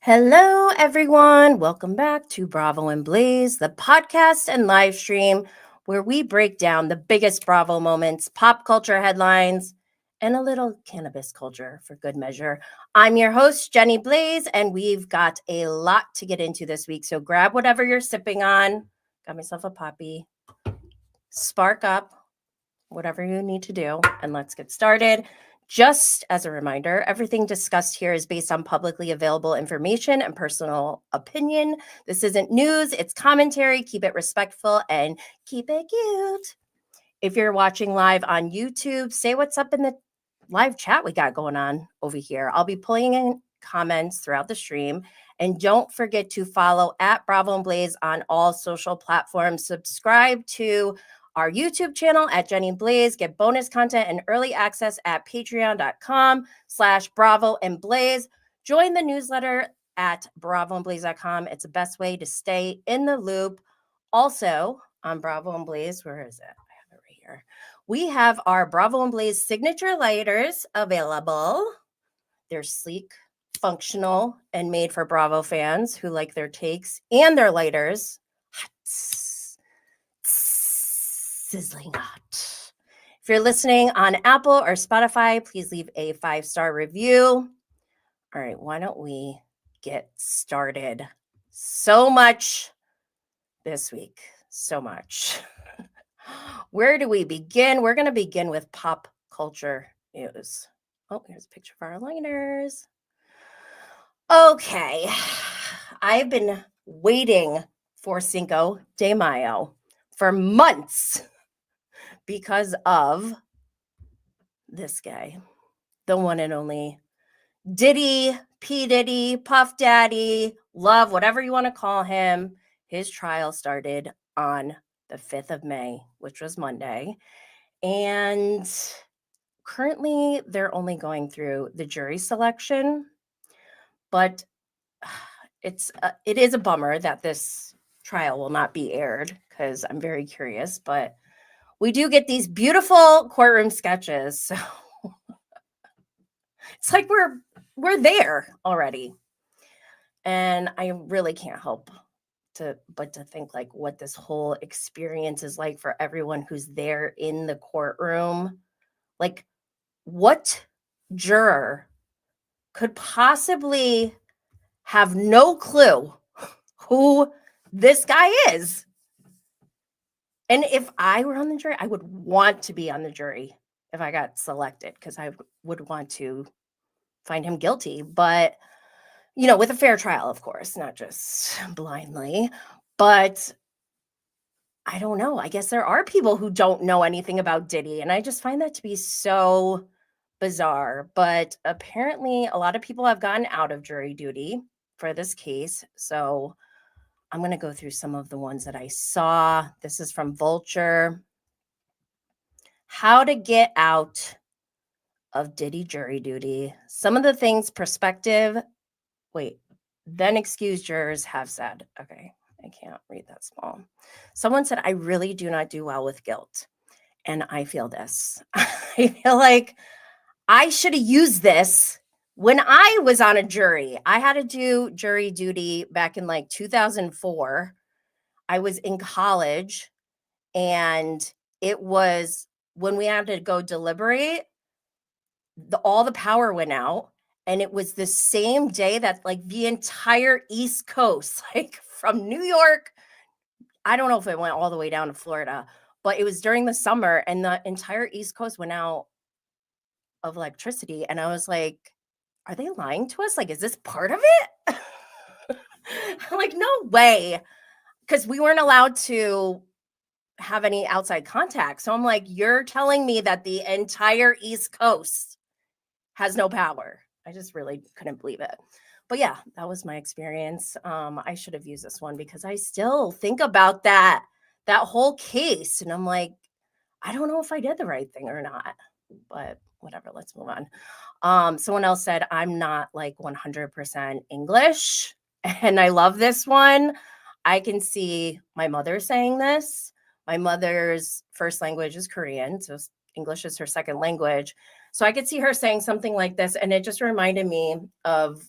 Hello, everyone. Welcome back to Bravo and Blaze, the podcast and live stream where we break down the biggest Bravo moments, pop culture headlines, and a little cannabis culture for good measure. I'm your host, Jenny Blaze, and we've got a lot to get into this week. So grab whatever you're sipping on. Got myself a poppy. Spark up, whatever you need to do, and let's get started. Just as a reminder, everything discussed here is based on publicly available information and personal opinion. This isn't news, it's commentary. Keep it respectful and keep it cute. If you're watching live on YouTube, say what's up in the live chat we got going on over here. I'll be pulling in comments throughout the stream. And don't forget to follow at Bravo and Blaze on all social platforms. Subscribe to our YouTube channel at Jenny Blaze. Get bonus content and early access at patreon.com/Bravo and Blaze. Join the newsletter at bravoandblaze.com. It's the best way to stay in the loop. Also on Bravo and Blaze, where is it? I have it right here. We have our Bravo and Blaze signature lighters available. They're sleek, functional, and made for Bravo fans who like their takes and their lighters. Hot. Sizzling hot. If you're listening on Apple or Spotify, please leave a 5-star review. All right, why don't we get started? So much this week. So much. Where do we begin? We're going to begin with pop culture news. Oh, here's a picture of our liners. Okay. I've been waiting for Cinco de Mayo for months because of this guy, the one and only Diddy, P. Diddy, Puff Daddy, Love, whatever you want to call him. His trial started on the 5th of May, which was Monday. And currently, they're only going through the jury selection. But it is a bummer that this trial will not be aired because I'm very curious. But we do get these beautiful courtroom sketches. So it's like we're there already. And I really can't help but to think like what this whole experience is like for everyone who's there in the courtroom. Like, what juror could possibly have no clue who this guy is? And if I were on the jury, I would want to be on the jury if I got selected because I would want to find him guilty. But, with a fair trial, of course, not just blindly. But I don't know. I guess there are people who don't know anything about Diddy. And I just find that to be so bizarre. But apparently, a lot of people have gotten out of jury duty for this case. So I'm going to go through some of the ones that I saw. This is from Vulture. How to get out of Diddy jury duty. Some of the things then excused jurors have said. Okay, I can't read that small. Someone said, I really do not do well with guilt. And I feel this. I feel like I should have used this when I was on a jury. I had to do jury duty back in like 2004. I was in college, and it was when we had to go deliberate, all the power went out, and it was the same day that like the entire East Coast, like from New York, I don't know if it went all the way down to Florida, but it was during the summer, and the entire East Coast went out of electricity. And I was like, are they lying to us? Like, is this part of it? I'm like, no way. Because we weren't allowed to have any outside contact. So I'm like, you're telling me that the entire East Coast has no power. I just really couldn't believe it. But yeah, that was my experience. I should have used this one because I still think about that whole case. And I'm like, I don't know if I did the right thing or not. But whatever, let's move on. Someone else said, I'm not like 100% English. And I love this one. I can see my mother saying this. My mother's first language is Korean, so English is her second language. So I could see her saying something like this, and it just reminded me of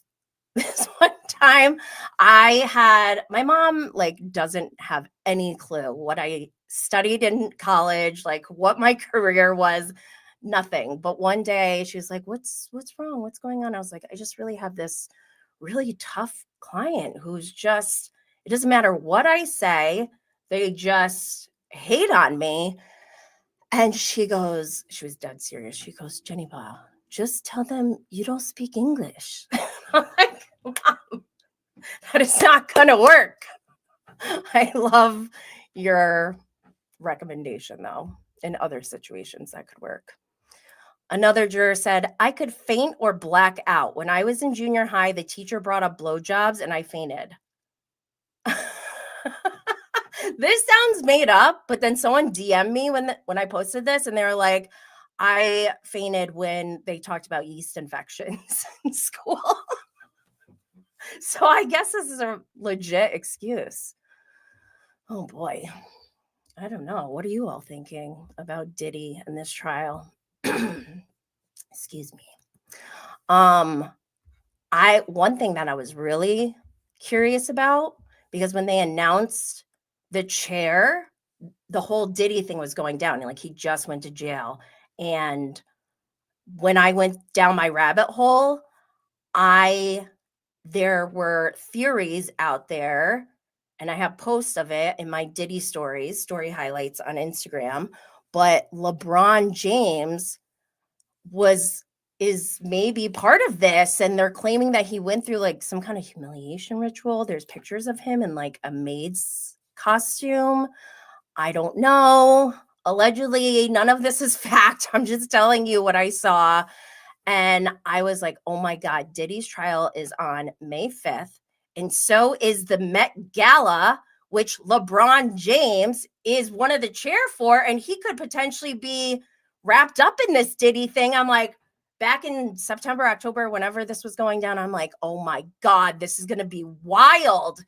this one time my mom like doesn't have any clue what I studied in college, like what my career was, nothing. But one day she was like, what's wrong? What's going on? I was like, I just really have this really tough client who's just, it doesn't matter what I say, they just hate on me. And she was dead serious. She goes, Jennifer, just tell them you don't speak English. I'm like, Mom, that is not going to work. I love your recommendation, though. In other situations, that could work. Another juror said, I could faint or black out. When I was in junior high, the teacher brought up blowjobs and I fainted. This sounds made up, but then someone DM'd me when I posted this, and they were like, I fainted when they talked about yeast infections in school. So I guess this is a legit excuse. Oh boy. I don't know. What are you all thinking about Diddy and this trial? Excuse me. One thing that I was really curious about, because when they announced the chair, the whole Diddy thing was going down. Like he just went to jail. And when I went down my rabbit hole, there were theories out there, and I have posts of it in my Diddy story highlights on Instagram. But LeBron James is maybe part of this, and they're claiming that he went through like some kind of humiliation ritual. There's pictures of him in like a maid's costume. I don't know. Allegedly, none of this is fact. I'm just telling you what I saw. And I was like, oh my God, Diddy's trial is on May 5th. And so is the Met Gala, which LeBron James is one of the chair for. And he could potentially be wrapped up in this Diddy thing. I'm like, back in September, October, whenever this was going down, I'm like, oh my God, this is going to be wild.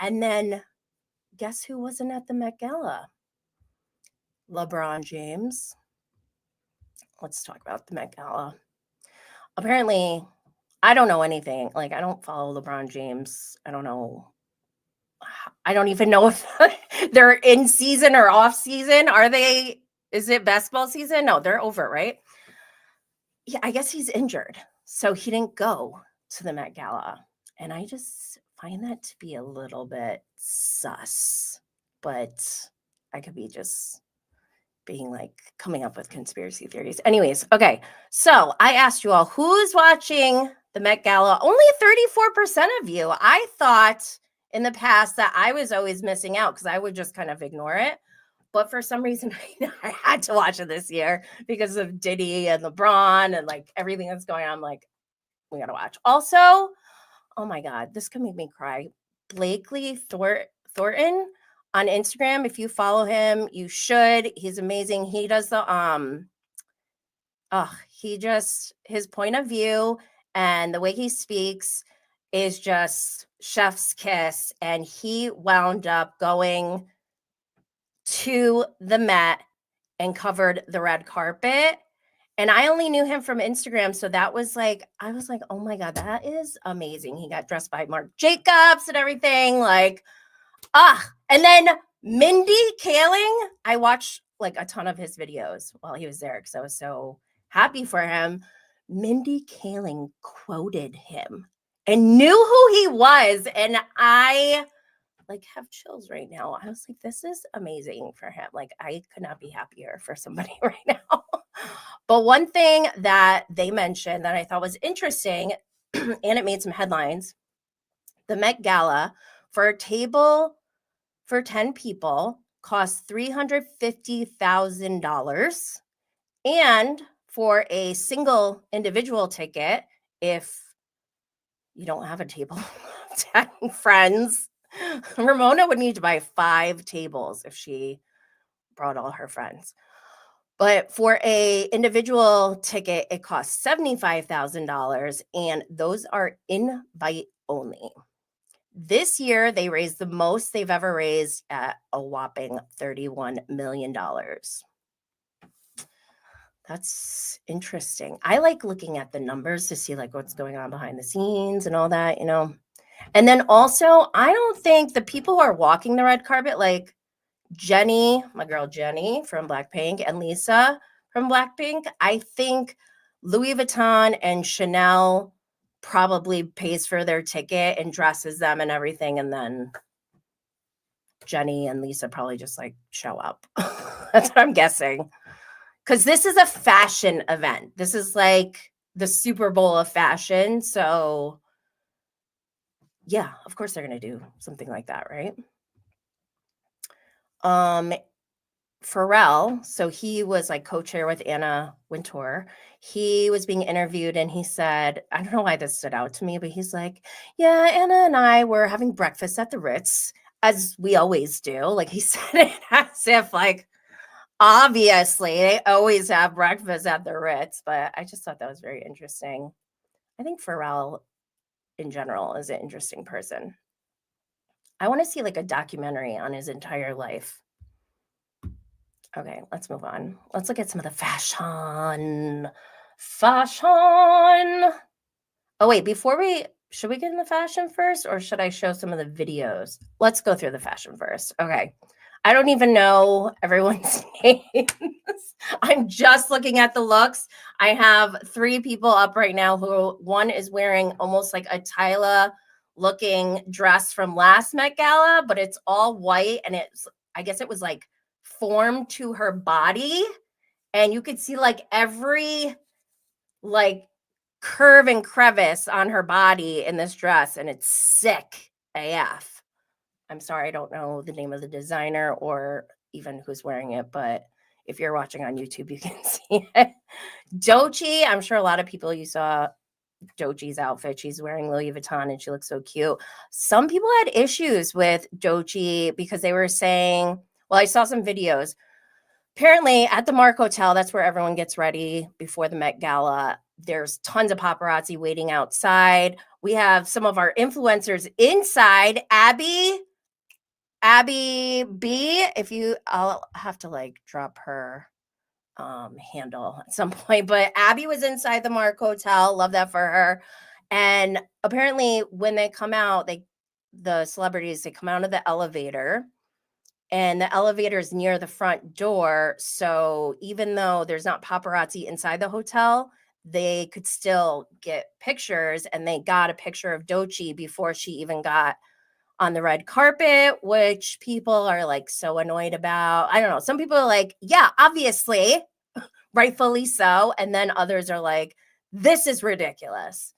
And then guess who wasn't at the Met Gala? LeBron James. Let's talk about the Met Gala. Apparently, I don't know anything. Like, I don't follow LeBron James. I don't know. I don't even know if they're in season or off season. Is it basketball season? No, they're over, right? Yeah, I guess he's injured. So he didn't go to the Met Gala. And I just find that to be a little bit sus. But I could be just being like coming up with conspiracy theories. Anyways, okay. So I asked you all, who's watching the Met Gala? Only 34% of you. I thought in the past that I was always missing out because I would just kind of ignore it. But for some reason, I had to watch it this year because of Diddy and LeBron and like everything that's going on. I'm like, we got to watch. Also, oh my God, this could make me cry. Blakely Thornton on Instagram. If you follow him, you should. He's amazing. He does his point of view and the way he speaks is just chef's kiss. And he wound up going to the Met and covered the red carpet. And I only knew him from Instagram. So that was like, I was like, oh my God, that is amazing. He got dressed by Marc Jacobs and everything. Like, and then Mindy Kaling, I watched like a ton of his videos while he was there because I was so happy for him. Mindy Kaling quoted him and knew who he was. And I like have chills right now. I was like, this is amazing for him. Like, I could not be happier for somebody right now. But one thing that they mentioned that I thought was interesting, and it made some headlines, the Met Gala for a table for 10 people costs $350,000. And for a single individual ticket, if you don't have a table of 10 friends, Ramona would need to buy 5 tables if she brought all her friends. But for a individual ticket, it costs $75,000, and those are invite only. This year, they raised the most they've ever raised at a whopping $31 million. That's interesting. I like looking at the numbers to see like what's going on behind the scenes and all that, you know. And then also, I don't think the people who are walking the red carpet, like Jenny, my girl Jenny from Blackpink, and Lisa from Blackpink, I think Louis Vuitton and Chanel probably pays for their ticket and dresses them and everything, and then Jenny and Lisa probably just like show up. That's what I'm guessing. Because this is a fashion event. This is like the Super Bowl of fashion. So yeah, of course they're going to do something like that, right? Pharrell, so he was like co-chair with Anna Wintour. He was being interviewed and he said, I don't know why this stood out to me, but he's like, yeah, Anna and I were having breakfast at the Ritz, as we always do. Like he said it as if like, obviously they always have breakfast at the Ritz, but I just thought that was very interesting. I think Pharrell in general is an interesting person. I want to see like a documentary on his entire life. Okay, let's move on. Let's look at some of the Fash-HUN. Fash-HUN. Oh, wait, should we get in the fashion first or should I show some of the videos? Let's go through the fashion first. Okay. I don't even know everyone's names. I'm just looking at the looks. I have 3 people up right now who one is wearing almost like a Tyla looking dress from last Met Gala, but it's all white and I guess it was like formed to her body. And you could see like every like curve and crevice on her body in this dress, and it's sick AF. I'm sorry, I don't know the name of the designer or even who's wearing it, but if you're watching on YouTube, you can see it. Doechii, I'm sure a lot of people, you saw Doechii's outfit. She's wearing Louis Vuitton and she looks so cute. Some people had issues with Doechii because they were saying, well, I saw some videos. Apparently at the Mark Hotel, that's where everyone gets ready before the Met Gala. There's tons of paparazzi waiting outside. We have some of our influencers inside. Abby B, I'll have to like drop her handle at some point, but Abby was inside the Mark Hotel. Love that for her. And apparently when they come out, the celebrities, they come out of the elevator and the elevator is near the front door. So even though there's not paparazzi inside the hotel, they could still get pictures, and they got a picture of Doechii before she even got on the red carpet, which people are like so annoyed about. I don't know. Some people are like, yeah, obviously, rightfully so. And then others are like, this is ridiculous,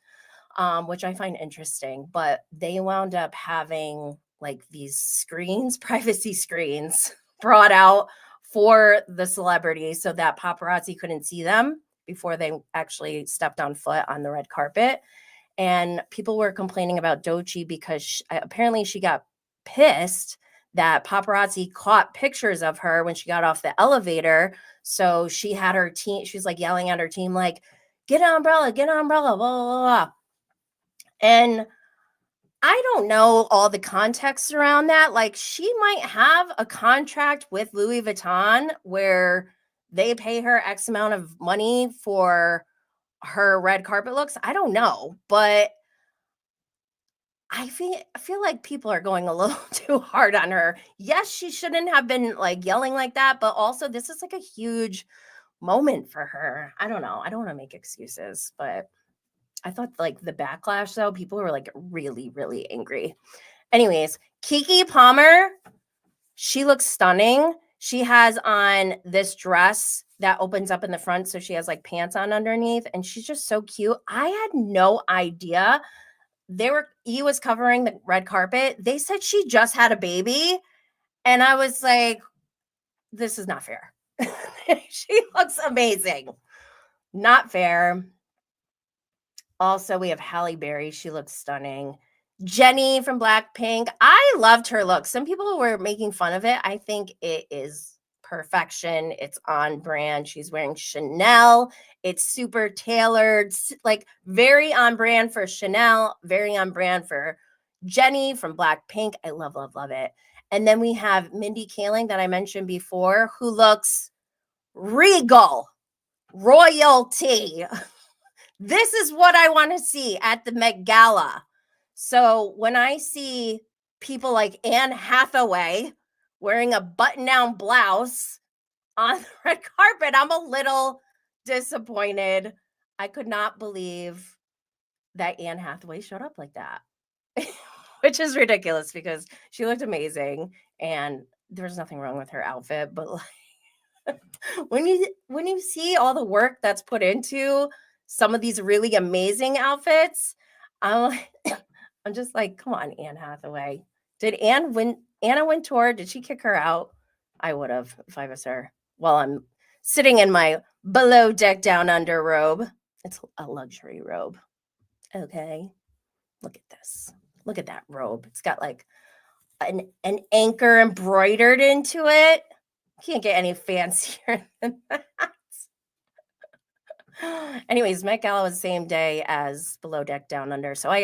which I find interesting. But they wound up having like these screens, privacy screens brought out for the celebrities so that paparazzi couldn't see them before they actually stepped on foot on the red carpet. And people were complaining about Doechii because apparently she got pissed that paparazzi caught pictures of her when she got off the elevator. So she had her team, she was like yelling at her team, like, get an umbrella, blah, blah, blah. And I don't know all the context around that. Like, she might have a contract with Louis Vuitton where they pay her X amount of money for her red carpet looks. I don't know, but I feel like people are going a little too hard on her. Yes, she shouldn't have been like yelling like that, but also this is like a huge moment for her. I don't know. I don't want to make excuses, but I thought like the backlash though, people were like really, really angry. Anyways, Keke Palmer, she looks stunning. She has on this dress that opens up in the front, so she has like pants on underneath, and she's just so cute. I had no idea he was covering the red carpet. They said she just had a baby, and I was like, this is not fair. She looks amazing. Not fair. Also, we have Halle Berry. She looks stunning. Jenny from Blackpink. I loved her look. Some people were making fun of it. I think it is perfection. It's on brand. She's wearing Chanel. It's super tailored, like very on brand for Chanel, very on brand for Jenny from Blackpink. I love, love, love it. And then we have Mindy Kaling that I mentioned before, who looks regal, royalty. This is what I want to see at the Met Gala. So when I see people like Anne Hathaway wearing a button-down blouse on the red carpet, I'm a little disappointed. I could not believe that Anne Hathaway showed up like that, which is ridiculous because she looked amazing and there was nothing wrong with her outfit. But like, when you see all the work that's put into some of these really amazing outfits, I'm like, I'm just like, come on, Anne Hathaway. Did Anna Wintour? Did she kick her out? I would have if I was her. While I'm sitting in my below deck down under robe. It's a luxury robe. Okay. Look at this. Look at that robe. It's got like an anchor embroidered into it. Can't get any fancier than that. Anyways, Met Gala was the same day as Below Deck Down Under. So I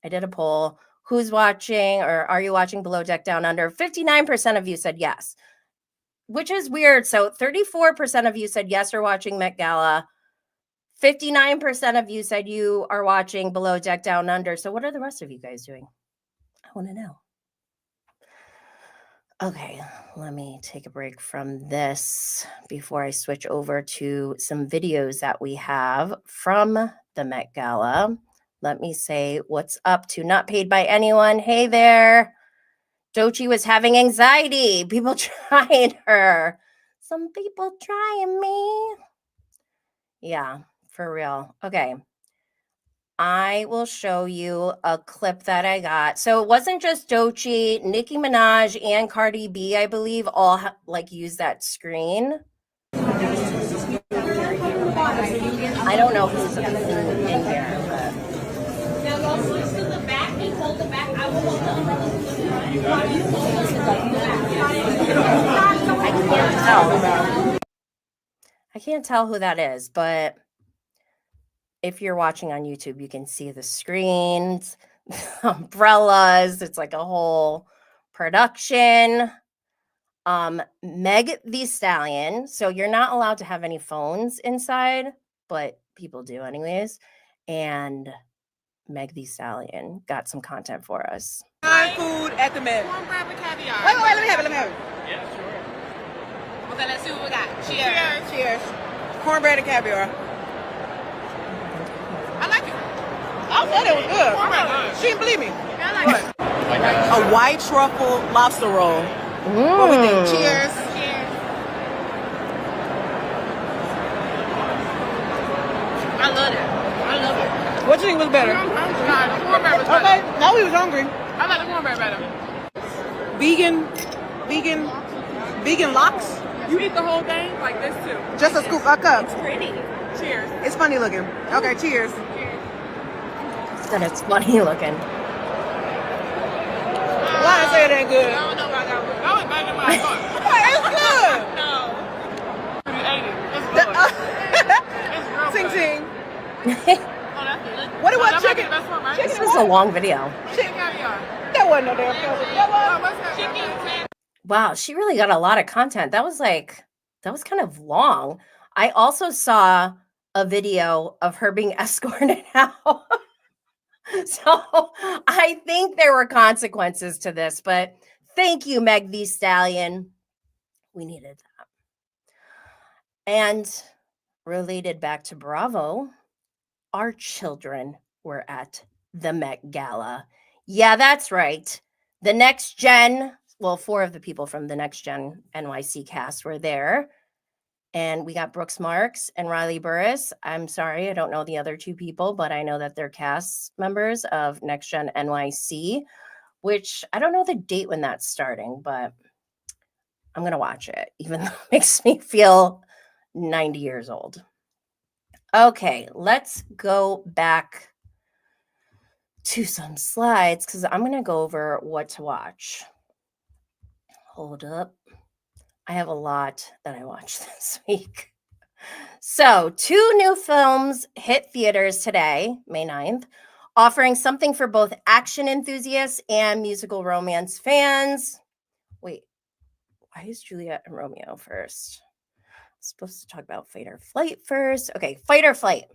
did a poll. Who's watching or are you watching Below Deck Down Under? 59% of you said yes, which is weird. So 34% of you said yes, you're watching Met Gala. 59% of you said you are watching Below Deck Down Under. So what are the rest of you guys doing? I want to know. Okay, let me take a break from this before I switch over to some videos that we have from the Met Gala. Let me say what's up to Not Paid by Anyone. Hey there. Doechii was having anxiety. People trying her. Some people trying me. Yeah, for real. Okay. I will show you a clip that I got. So it wasn't just Doechii, Nicki Minaj and Cardi B, I believe, all like use that screen. I don't know who's in here. But... Now go switch to the back and hold the back. I will hold the umbrella to the front. I can't tell who that is, but if you're watching on YouTube, you can see the screens, umbrellas. It's like a whole production. Meg Thee Stallion. So you're not allowed to have any phones inside, but people do anyways. And Meg Thee Stallion got some content for us. Thai food at the Met. Cornbread with caviar. Wait, let me have it. Yeah, sure. Okay, let's see what we got. Cheers. Cheers. Cornbread and caviar. I like it. I thought it was good. Cornbread good. She didn't believe me. Yeah, I like it. A white truffle lobster roll. Mm. What we think? Cheers. Cheers. I love it. What you think was better? The cornbread was better. Okay, now we was hungry. I like the cornbread better. Vegan lox? You eat the whole thing like this too. Just a scoop, a cup. It's pretty. Cheers. It's funny looking. Okay, cheers. That it's funny looking. Why I say it ain't good? I don't know about that one. That was better than my thought. It's good. No. You ate it. It's good. It's real Ting good. ting. Oh, that's good. What it was, That might be chicken? the best one, right? This was a long video. Chicken caviar. That wasn't no damn caviar. That Oh, was. what's that? Chicken. Wow, she really got a lot of content. That was kind of long. I also saw a video of her being escorted out. So I think there were consequences to this, but thank you, Meg Thee Stallion. We needed that. And related back to Bravo, our children were at the Met Gala. Yeah, that's right. The Next Gen, well, 4 of the people from the Next Gen NYC cast were there. And we got Brooks Marks and Riley Burris. I'm sorry, I don't know the other 2 people, but I know that they're cast members of Next Gen NYC, which I don't know the date when that's starting, but I'm going to watch it, even though it makes me feel 90 years old. Okay, let's go back to some slides because I'm going to go over what to watch. Hold up. I have a lot that I watched this week. So 2 new films hit theaters today, May 9th, offering something for both action enthusiasts and musical romance fans. Wait, why is Juliet and Romeo first? I'm supposed to talk about Fight or Flight first. Okay, Fight or Flight.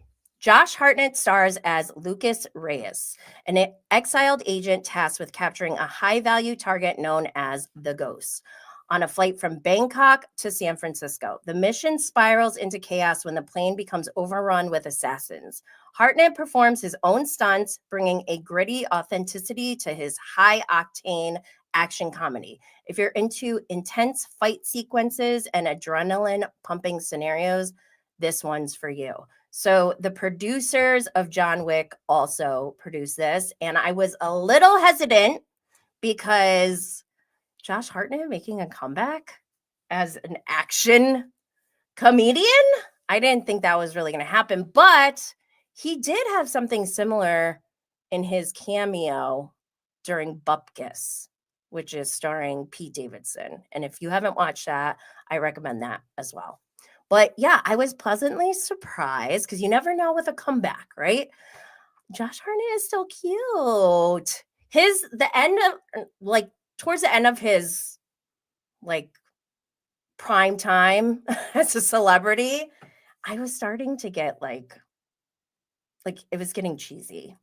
Josh Hartnett stars as Lucas Reyes, an exiled agent tasked with capturing a high-value target known as the Ghost on a flight from Bangkok to San Francisco. The mission spirals into chaos when the plane becomes overrun with assassins. Hartnett performs his own stunts, bringing a gritty authenticity to his high-octane action comedy. If you're into intense fight sequences and adrenaline-pumping scenarios, this one's for you. So the producers of John Wick also produced this, and I was a little hesitant because Josh Hartnett making a comeback as an action comedian, I didn't think that was really going to happen, but he did have something similar in his cameo during Bupkis, which is starring Pete Davidson. And if you haven't watched that, I recommend that as well. But yeah, I was pleasantly surprised because you never know with a comeback, right? Josh Hartnett is still cute. Towards the end of his prime time as a celebrity, I was starting to get like it was getting cheesy.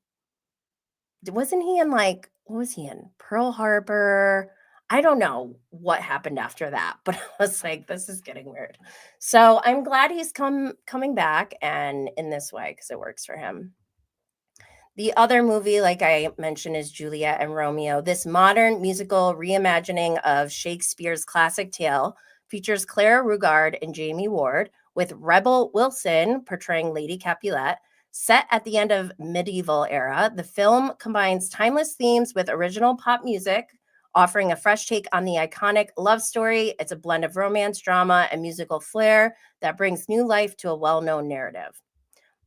Wasn't he in what was he in? Pearl Harbor? I don't know what happened after that, but I was like, this is getting weird. So I'm glad he's coming back and in this way because it works for him. The other movie, like I mentioned, is Juliet and Romeo. This modern musical reimagining of Shakespeare's classic tale features Clara Rugard and Jamie Ward, with Rebel Wilson portraying Lady Capulet. Set at the end of medieval era, the film combines timeless themes with original pop music, offering a fresh take on the iconic love story. It's a blend of romance, drama, and musical flair that brings new life to a well-known narrative.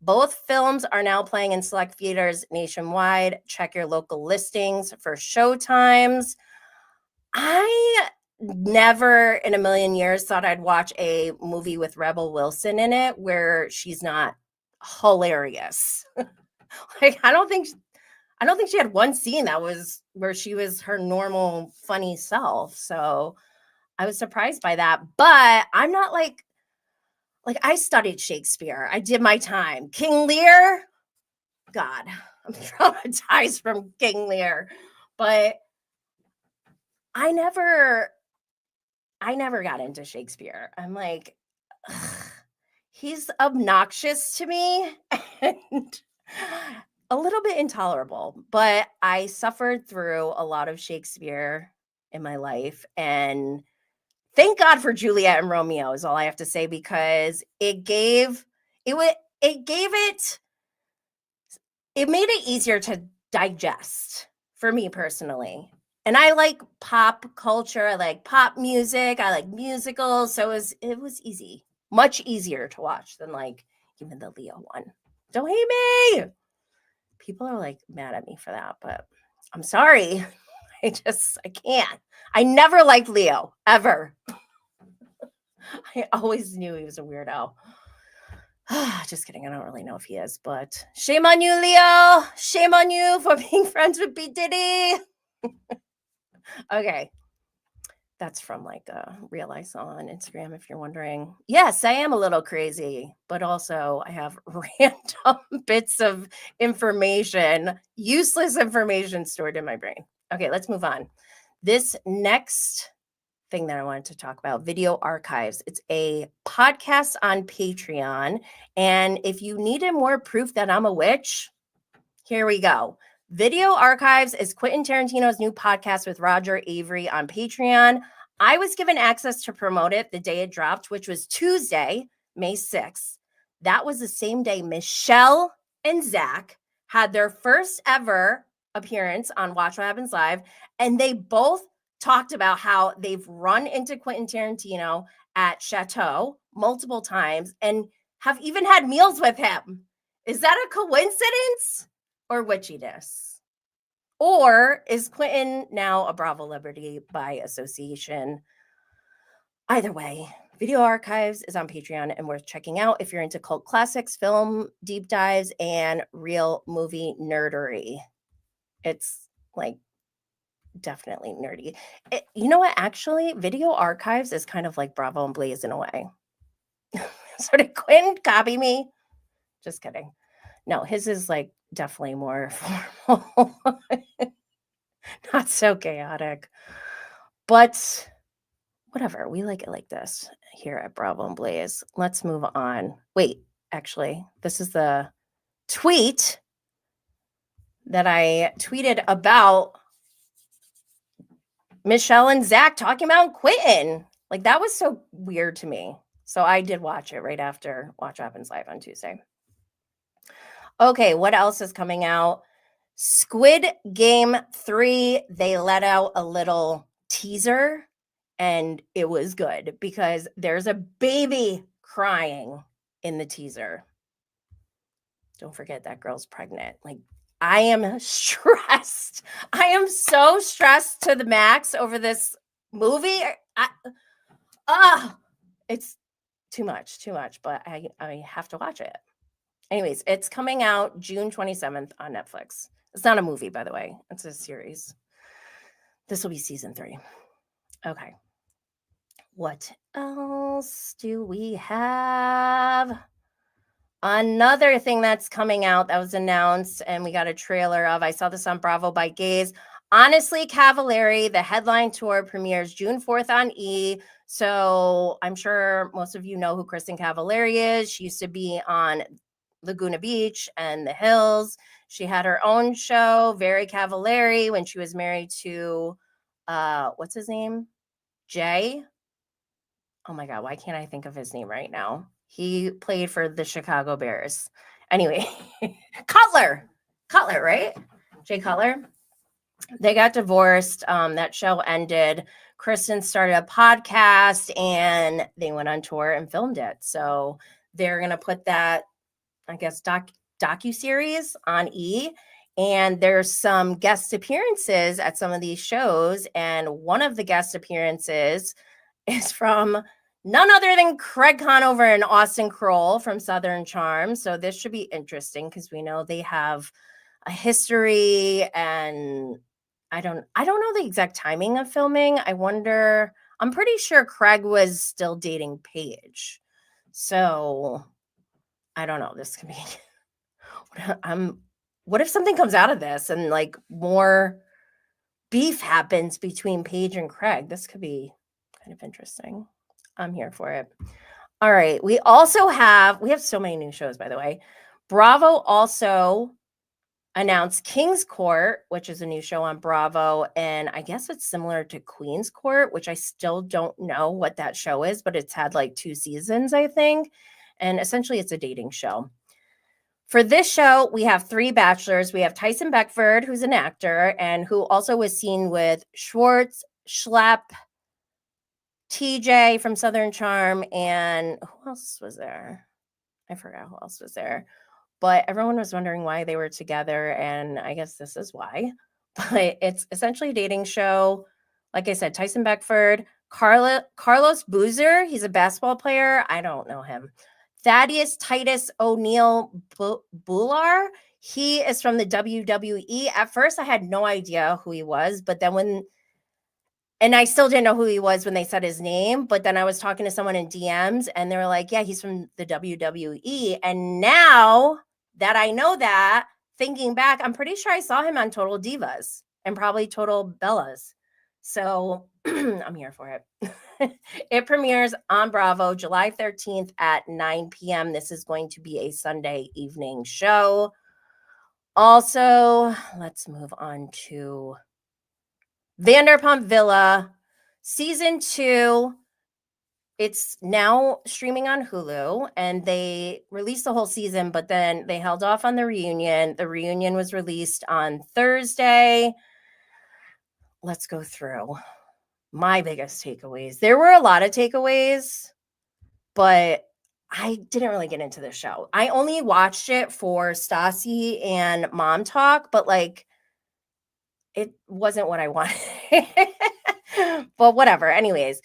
Both films are now playing in select theaters nationwide. Check your local listings for show times. I never in a million years thought I'd watch a movie with Rebel Wilson in it where she's not hilarious. I don't think she had one scene that was where she was her normal funny self. So I was surprised by that, but I'm not like I studied Shakespeare. I did my time. King Lear, God, I'm traumatized from King Lear, but I never got into Shakespeare. I'm like, ugh, he's obnoxious to me and a little bit intolerable, but I suffered through a lot of Shakespeare in my life, and thank God for Juliet and Romeo is all I have to say, because it made it easier to digest for me personally. And I like pop culture, I like pop music, I like musicals, so it was easy, much easier to watch than even the Leo one. Don't hate me. People are mad at me for that, but I'm sorry. I can't. I never liked Leo, ever. I always knew he was a weirdo. Just kidding. I don't really know if he is, but shame on you, Leo. Shame on you for being friends with B. Diddy. Okay. That's from Real I Saw on Instagram, if you're wondering. Yes, I am a little crazy, but also I have random bits of information, useless information stored in my brain. Okay, let's move on. This next thing that I wanted to talk about, Video Archives. It's a podcast on Patreon. And if you needed more proof that I'm a witch, here we go. Video Archives is Quentin Tarantino's new podcast with Roger Avery on Patreon. I was given access to promote it the day it dropped, which was Tuesday, May 6th. That was the same day Michelle and Zach had their first ever appearance on Watch What Happens Live, and they both talked about how they've run into Quentin Tarantino at Chateau multiple times and have even had meals with him. Is that a coincidence or witchiness? Or is Quentin now a Bravo celebrity by association? Either way, Video Archives is on Patreon and worth checking out if you're into cult classics, film deep dives, and real movie nerdery. It's definitely nerdy. You know what? Actually, Video Archives is kind of like Bravo and Blaze in a way. So did Quinn copy me? Just kidding. No, his is like definitely more formal. Not so chaotic. But whatever, we like it like this here at Bravo and Blaze. Let's move on. Wait, actually, this is the tweet that I tweeted about Michelle and Zach talking about quitting. Like, that was so weird to me. So I did watch it right after Watch What Happens Live on Tuesday. Okay, what else is coming out? Squid Game 3, they let out a little teaser and it was good because there's a baby crying in the teaser. Don't forget that girl's pregnant. Like, I am stressed. I am so stressed to the max over this movie. It's too much, but I have to watch it. Anyways, it's coming out June 27th on Netflix. It's not a movie, by the way. It's a series. This will be season 3. Okay. What else do we have? Another thing that's coming out that was announced and we got a trailer of, I saw this on Bravo by Gaze. Honestly, Cavallari, the headline tour premieres June 4th on E! So I'm sure most of you know who Kristen Cavallari is. She used to be on Laguna Beach and The Hills. She had her own show, Very Cavallari, when she was married to, what's his name? Jay. Oh my God, why can't I think of his name right now? He played for the Chicago Bears. Anyway, Cutler, right? Jay Cutler. They got divorced. That show ended. Kristen started a podcast and they went on tour and filmed it. So they're going to put that, I guess, docuseries on E! And there's some guest appearances at some of these shows. And one of the guest appearances is from none other than Craig Conover and Austin Kroll from Southern Charm. So this should be interesting because we know they have a history, and I don't know the exact timing of filming. I wonder, I'm pretty sure Craig was still dating Paige. So I don't know. This could be what if something comes out of this and like more beef happens between Paige and Craig? This could be kind of interesting. I'm here for it. All right. We have so many new shows, by the way. Bravo also announced King's Court, which is a new show on Bravo. And I guess it's similar to Queen's Court, which I still don't know what that show is, but it's had like 2 seasons, I think. And essentially it's a dating show. For this show, we have 3 bachelors. We have Tyson Beckford, who's an actor and who also was seen with Schwartz, Schlepp, TJ from Southern Charm, and who else was there? I forgot who else was there. But everyone was wondering why they were together, and I guess this is why. But it's essentially a dating show. Like I said, Tyson Beckford, Carlos Boozer, he's a basketball player. I don't know him. Thaddeus Titus O'Neal Bular, he is from the WWE. At first, I had no idea who he was, but then and I still didn't know who he was when they said his name, but then I was talking to someone in DMs and they were like, yeah, he's from the WWE. And now that I know that, thinking back, I'm pretty sure I saw him on Total Divas and probably Total Bellas. So I'm here for it. It premieres on Bravo July 13th at 9 p.m. This is going to be a Sunday evening show. Also, let's move on to Vanderpump Villa season 2. It's now streaming on Hulu, and they released the whole season, but then they held off on the reunion. The reunion was released on Thursday. Let's go through my biggest takeaways. There were a lot of takeaways, but I didn't really get into the show. I only watched it for Stassi and Mom Talk, but like it wasn't what I wanted. But whatever. Anyways,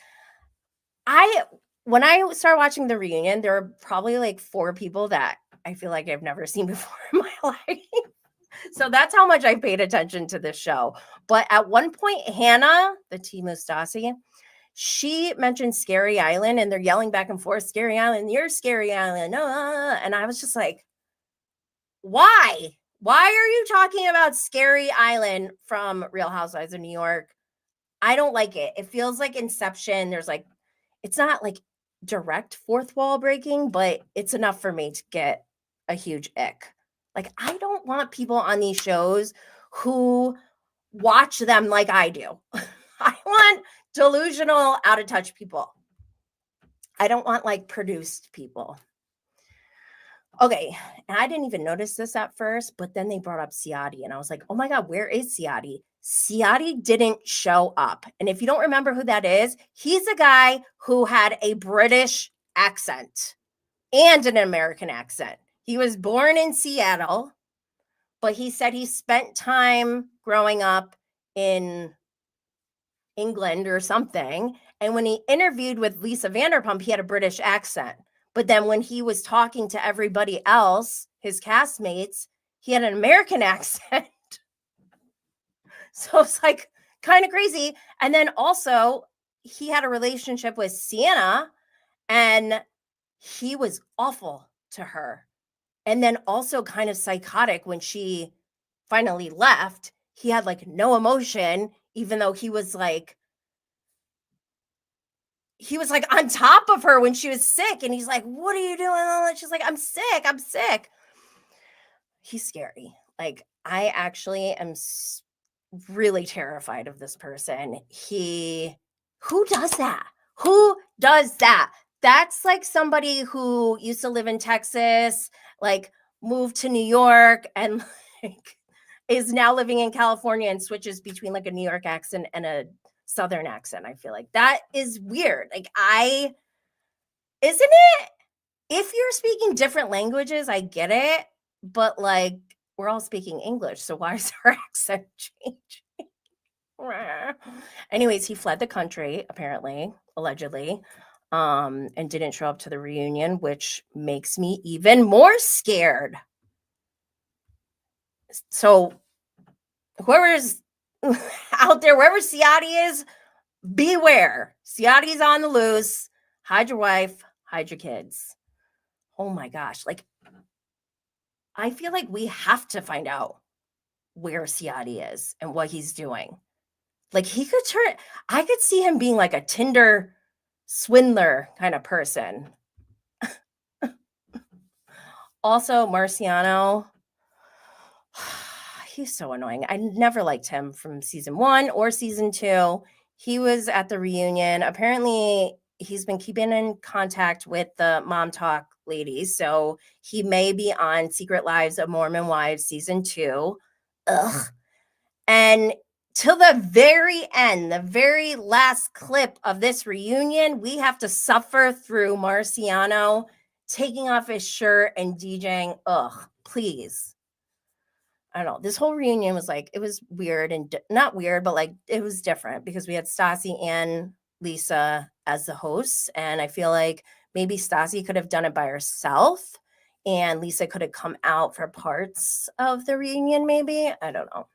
when I started watching the reunion, there were probably like 4 people that I feel like I've never seen before in my life. So that's how much I paid attention to this show. But at one point, Hannah, the Timu Stassi, she mentioned Scary Island, and they're yelling back and forth, Scary Island, you're Scary Island. And I was just like, Why? Why are you talking about Scary Island from Real Housewives of New York? I don't like it. It feels like Inception. There's like, it's not like direct fourth wall breaking, but it's enough for me to get a huge ick. Like, I don't want people on these shows who watch them like I do. I want delusional, out of touch people. I don't want like produced people. Okay, and I didn't even notice this at first, but then they brought up Siadi, and I was like, oh my God, where is Siadi? Siadi didn't show up. And if you don't remember who that is, he's a guy who had a British accent and an American accent. He was born in Seattle, but he said he spent time growing up in England or something. And when he interviewed with Lisa Vanderpump, he had a British accent. But then when he was talking to everybody else, his castmates, he had an American accent. So it's like kind of crazy. And then also, he had a relationship with Sienna, and he was awful to her. And then also kind of psychotic when she finally left. He had like no emotion, even though he was like on top of her when she was sick. And he's like, what are you doing? And she's like, I'm sick. He's scary. Like, I actually am really terrified of this person. Who does that? Who does that? That's like somebody who used to live in Texas, like moved to New York, and like is now living in California and switches between like a New York accent and a Southern accent. I feel like that is weird. Like, isn't it? If you're speaking different languages, I get it, but like, we're all speaking English, so why is our accent changing? Anyways, he fled the country, apparently, allegedly, and didn't show up to the reunion, which makes me even more scared. So whoever's out there, wherever Siadi is, beware. Siadi's on the loose. Hide your wife, hide your kids. Oh my gosh. Like, I feel like we have to find out where Siadi is and what he's doing. Like, I could see him being like a Tinder swindler kind of person. Also, Marciano, he's so annoying. I never liked him from season 1 or season 2. He was at the reunion. Apparently, he's been keeping in contact with the Mom Talk ladies. So he may be on Secret Lives of Mormon Wives season 2. Ugh. And till the very end, the very last clip of this reunion, we have to suffer through Marciano taking off his shirt and DJing. Ugh, please. I don't know. This whole reunion was like, it was weird and not weird, but like it was different because we had Stassi and Lisa as the hosts. And I feel like maybe Stassi could have done it by herself and Lisa could have come out for parts of the reunion, maybe. I don't know.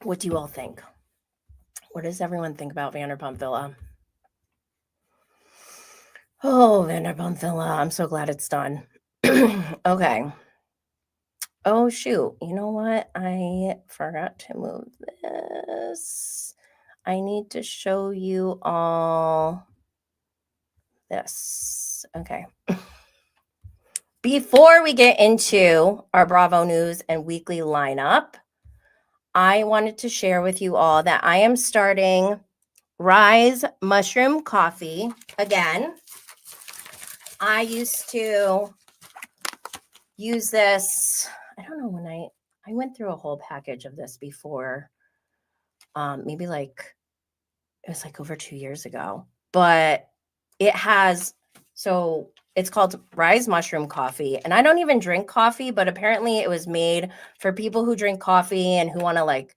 What do you all think? What does everyone think about Vanderpump Villa? Oh, Vanderpump Villa. I'm so glad it's done. Okay. Oh, shoot. You know what? I forgot to move this. I need to show you all this. Okay. Before we get into our Bravo News and weekly lineup, I wanted to share with you all that I am starting Rise Mushroom Coffee again. I used to use this, I don't know when I went through a whole package of this before, maybe like, it was like over 2 years ago, but it has, so it's called Rise Mushroom Coffee, and I don't even drink coffee, but apparently it was made for people who drink coffee and who want to like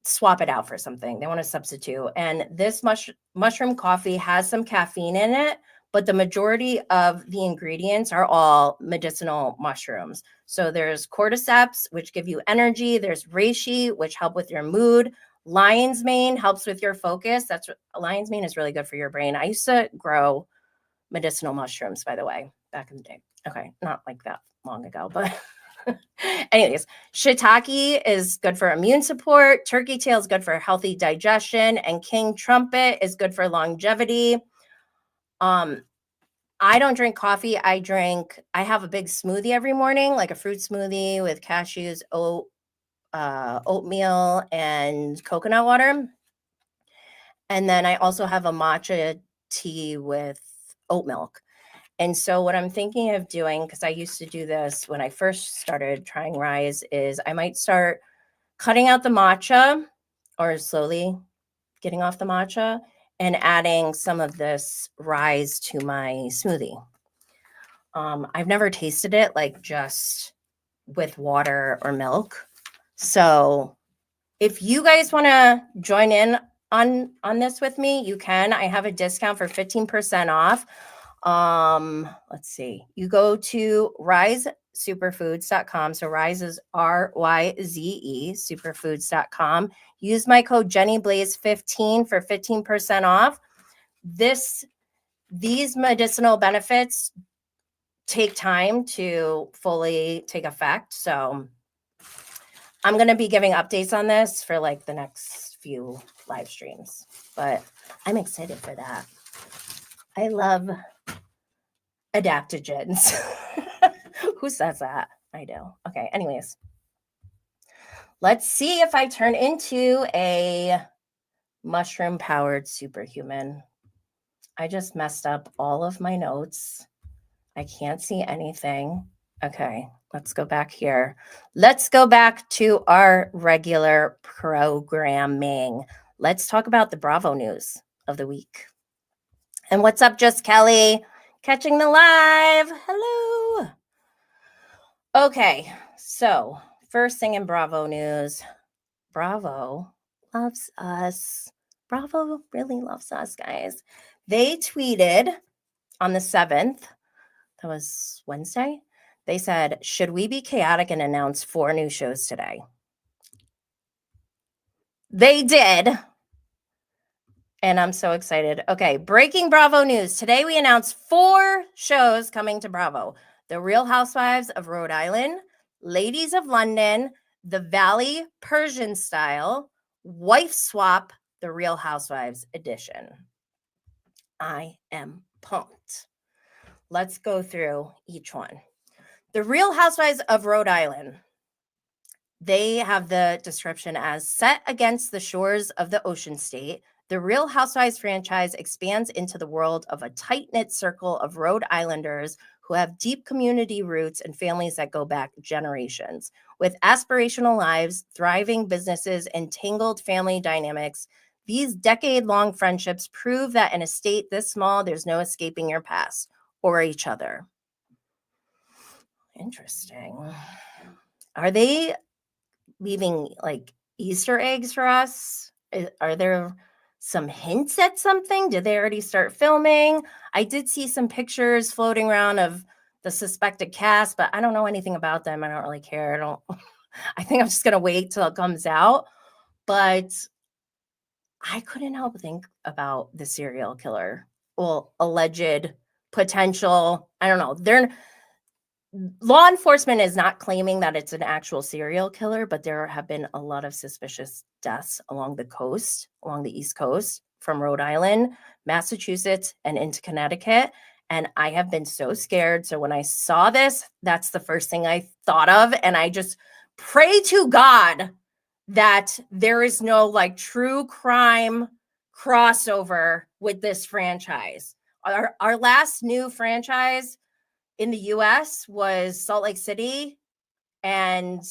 swap it out for something. They want to substitute. And this mushroom coffee has some caffeine in it, but the majority of the ingredients are all medicinal mushrooms. So there's cordyceps, which give you energy. There's reishi, which help with your mood. Lion's mane helps with your focus. Lion's mane is really good for your brain. I used to grow medicinal mushrooms, by the way, back in the day. Okay, not like that long ago, but anyways, shiitake is good for immune support. Turkey tail is good for healthy digestion, and king trumpet is good for longevity. I don't drink coffee. I have a big smoothie every morning, like a fruit smoothie with cashews, oatmeal, and coconut water. And then I also have a matcha tea with oat milk. And so what I'm thinking of doing, because I used to do this when I first started trying Rise, is I might start cutting out the matcha or slowly getting off the matcha and adding some of this Rise to my smoothie. I've never tasted it like just with water or milk. So if you guys want to join in on this with me, you can. I have a discount for 15% off. Let's see. You go to risesuperfoods.com. So Rise is RYZE, superfoods.com. Use my code JennyBlaze15 for 15% off. These medicinal benefits take time to fully take effect. So I'm going to be giving updates on this for like the next few live streams, but I'm excited for that. I love adaptogens. Who says that? I do. Okay. Anyways, let's see if I turn into a mushroom powered superhuman. I just messed up all of my notes. I can't see anything. Okay, let's go back here. Let's go back to our regular programming. Let's talk about the Bravo news of the week. And what's up, Just Kelly? Catching the live. Hello. Okay, so first thing in Bravo news. Bravo loves us. Bravo really loves us, guys. They tweeted on the 7th. That was Wednesday. They said, should we be chaotic and announce 4 new shows today? They did. And I'm so excited. Okay, breaking Bravo news. Today we announced 4 shows coming to Bravo. The Real Housewives of Rhode Island, Ladies of London, The Valley Persian Style, Wife Swap, The Real Housewives edition. I am pumped. Let's go through each one. The Real Housewives of Rhode Island. They have the description as set against the shores of the ocean state. The Real Housewives franchise expands into the world of a tight-knit circle of Rhode Islanders who have deep community roots and families that go back generations. With aspirational lives, thriving businesses, and tangled family dynamics, these decade-long friendships prove that in a state this small, there's no escaping your past or each other. Interesting. Are they leaving like Easter eggs for us? Are there some hints at something? Did they already start filming? I did see some pictures floating around of the suspected cast, but I don't know anything about them. I don't really care. I think I'm just going to wait till it comes out. But I couldn't help think about the serial killer. Well, alleged potential. I don't know. Law enforcement is not claiming that it's an actual serial killer, but there have been a lot of suspicious deaths along the East Coast, from Rhode Island, Massachusetts, and into Connecticut. And I have been so scared. So when I saw this, that's the first thing I thought of. And I just pray to God that there is no like true crime crossover with this franchise. Our last new franchise in the US was Salt Lake City, and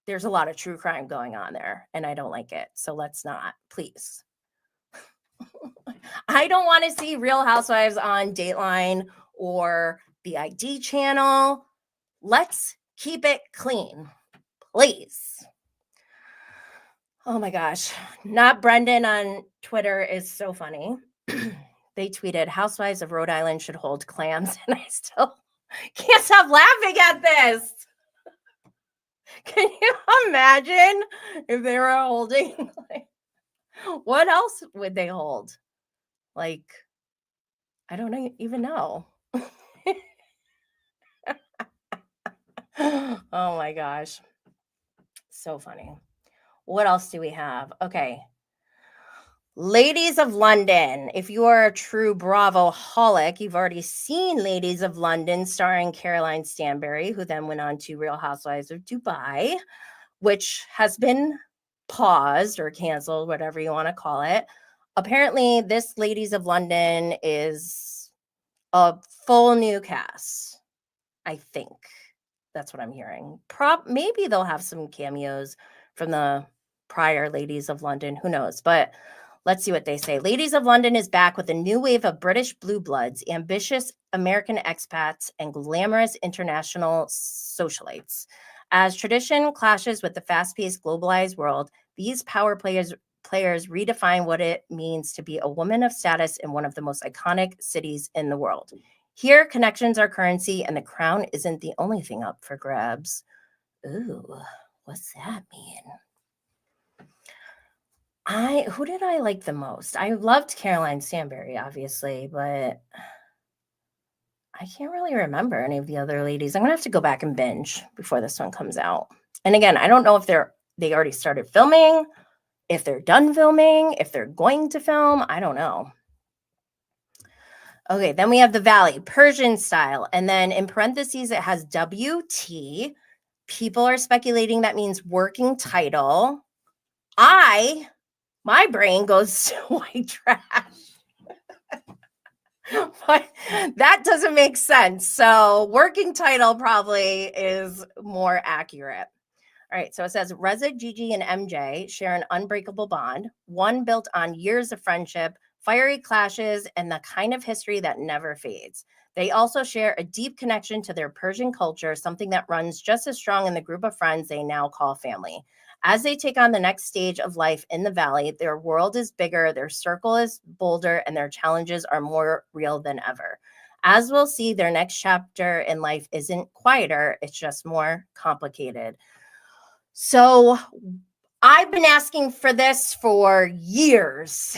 there's a lot of true crime going on there, and I don't like it. So let's not, please. I don't want to see Real Housewives on Dateline or the ID channel. Let's keep it clean, please. Oh my gosh. Not Brendan on Twitter is so funny. They tweeted, Housewives of Rhode Island should hold clams, and I still can't stop laughing at this. Can you imagine if they were holding, like, what else would they hold? Like, I don't even know. Oh my gosh. So funny. What else do we have? Okay. Ladies of London. If you are a true Bravo holic, you've already seen Ladies of London starring Caroline Stanbury, who then went on to Real Housewives of Dubai, which has been paused or canceled, whatever you want to call it. Apparently, this Ladies of London is a full new cast, I think. That's what I'm hearing. Maybe they'll have some cameos from the prior Ladies of London. Who knows? But let's see what they say. Ladies of London is back with a new wave of British blue bloods, ambitious American expats, and glamorous international socialites. As tradition clashes with the fast-paced globalized world, these power players redefine what it means to be a woman of status in one of the most iconic cities in the world. Here, connections are currency, and the crown isn't the only thing up for grabs. Ooh, what's that mean? Who did I like the most? I loved Caroline Stanbury, obviously, but I can't really remember any of the other ladies. I'm gonna have to go back and binge before this one comes out. And again, I don't know if they already started filming, if they're done filming, if they're going to film. I don't know. Okay, then we have the Valley, Persian style. And then in parentheses, it has WT. People are speculating that means working title. My brain goes to white trash. But that doesn't make sense. So working title probably is more accurate. All right, so it says Reza, Gigi, and MJ share an unbreakable bond, one built on years of friendship, fiery clashes, and the kind of history that never fades. They also share a deep connection to their Persian culture, something that runs just as strong in the group of friends they now call family. As they take on the next stage of life in the Valley, their world is bigger, their circle is bolder, and their challenges are more real than ever. As we'll see, their next chapter in life isn't quieter, it's just more complicated. So I've been asking for this for years.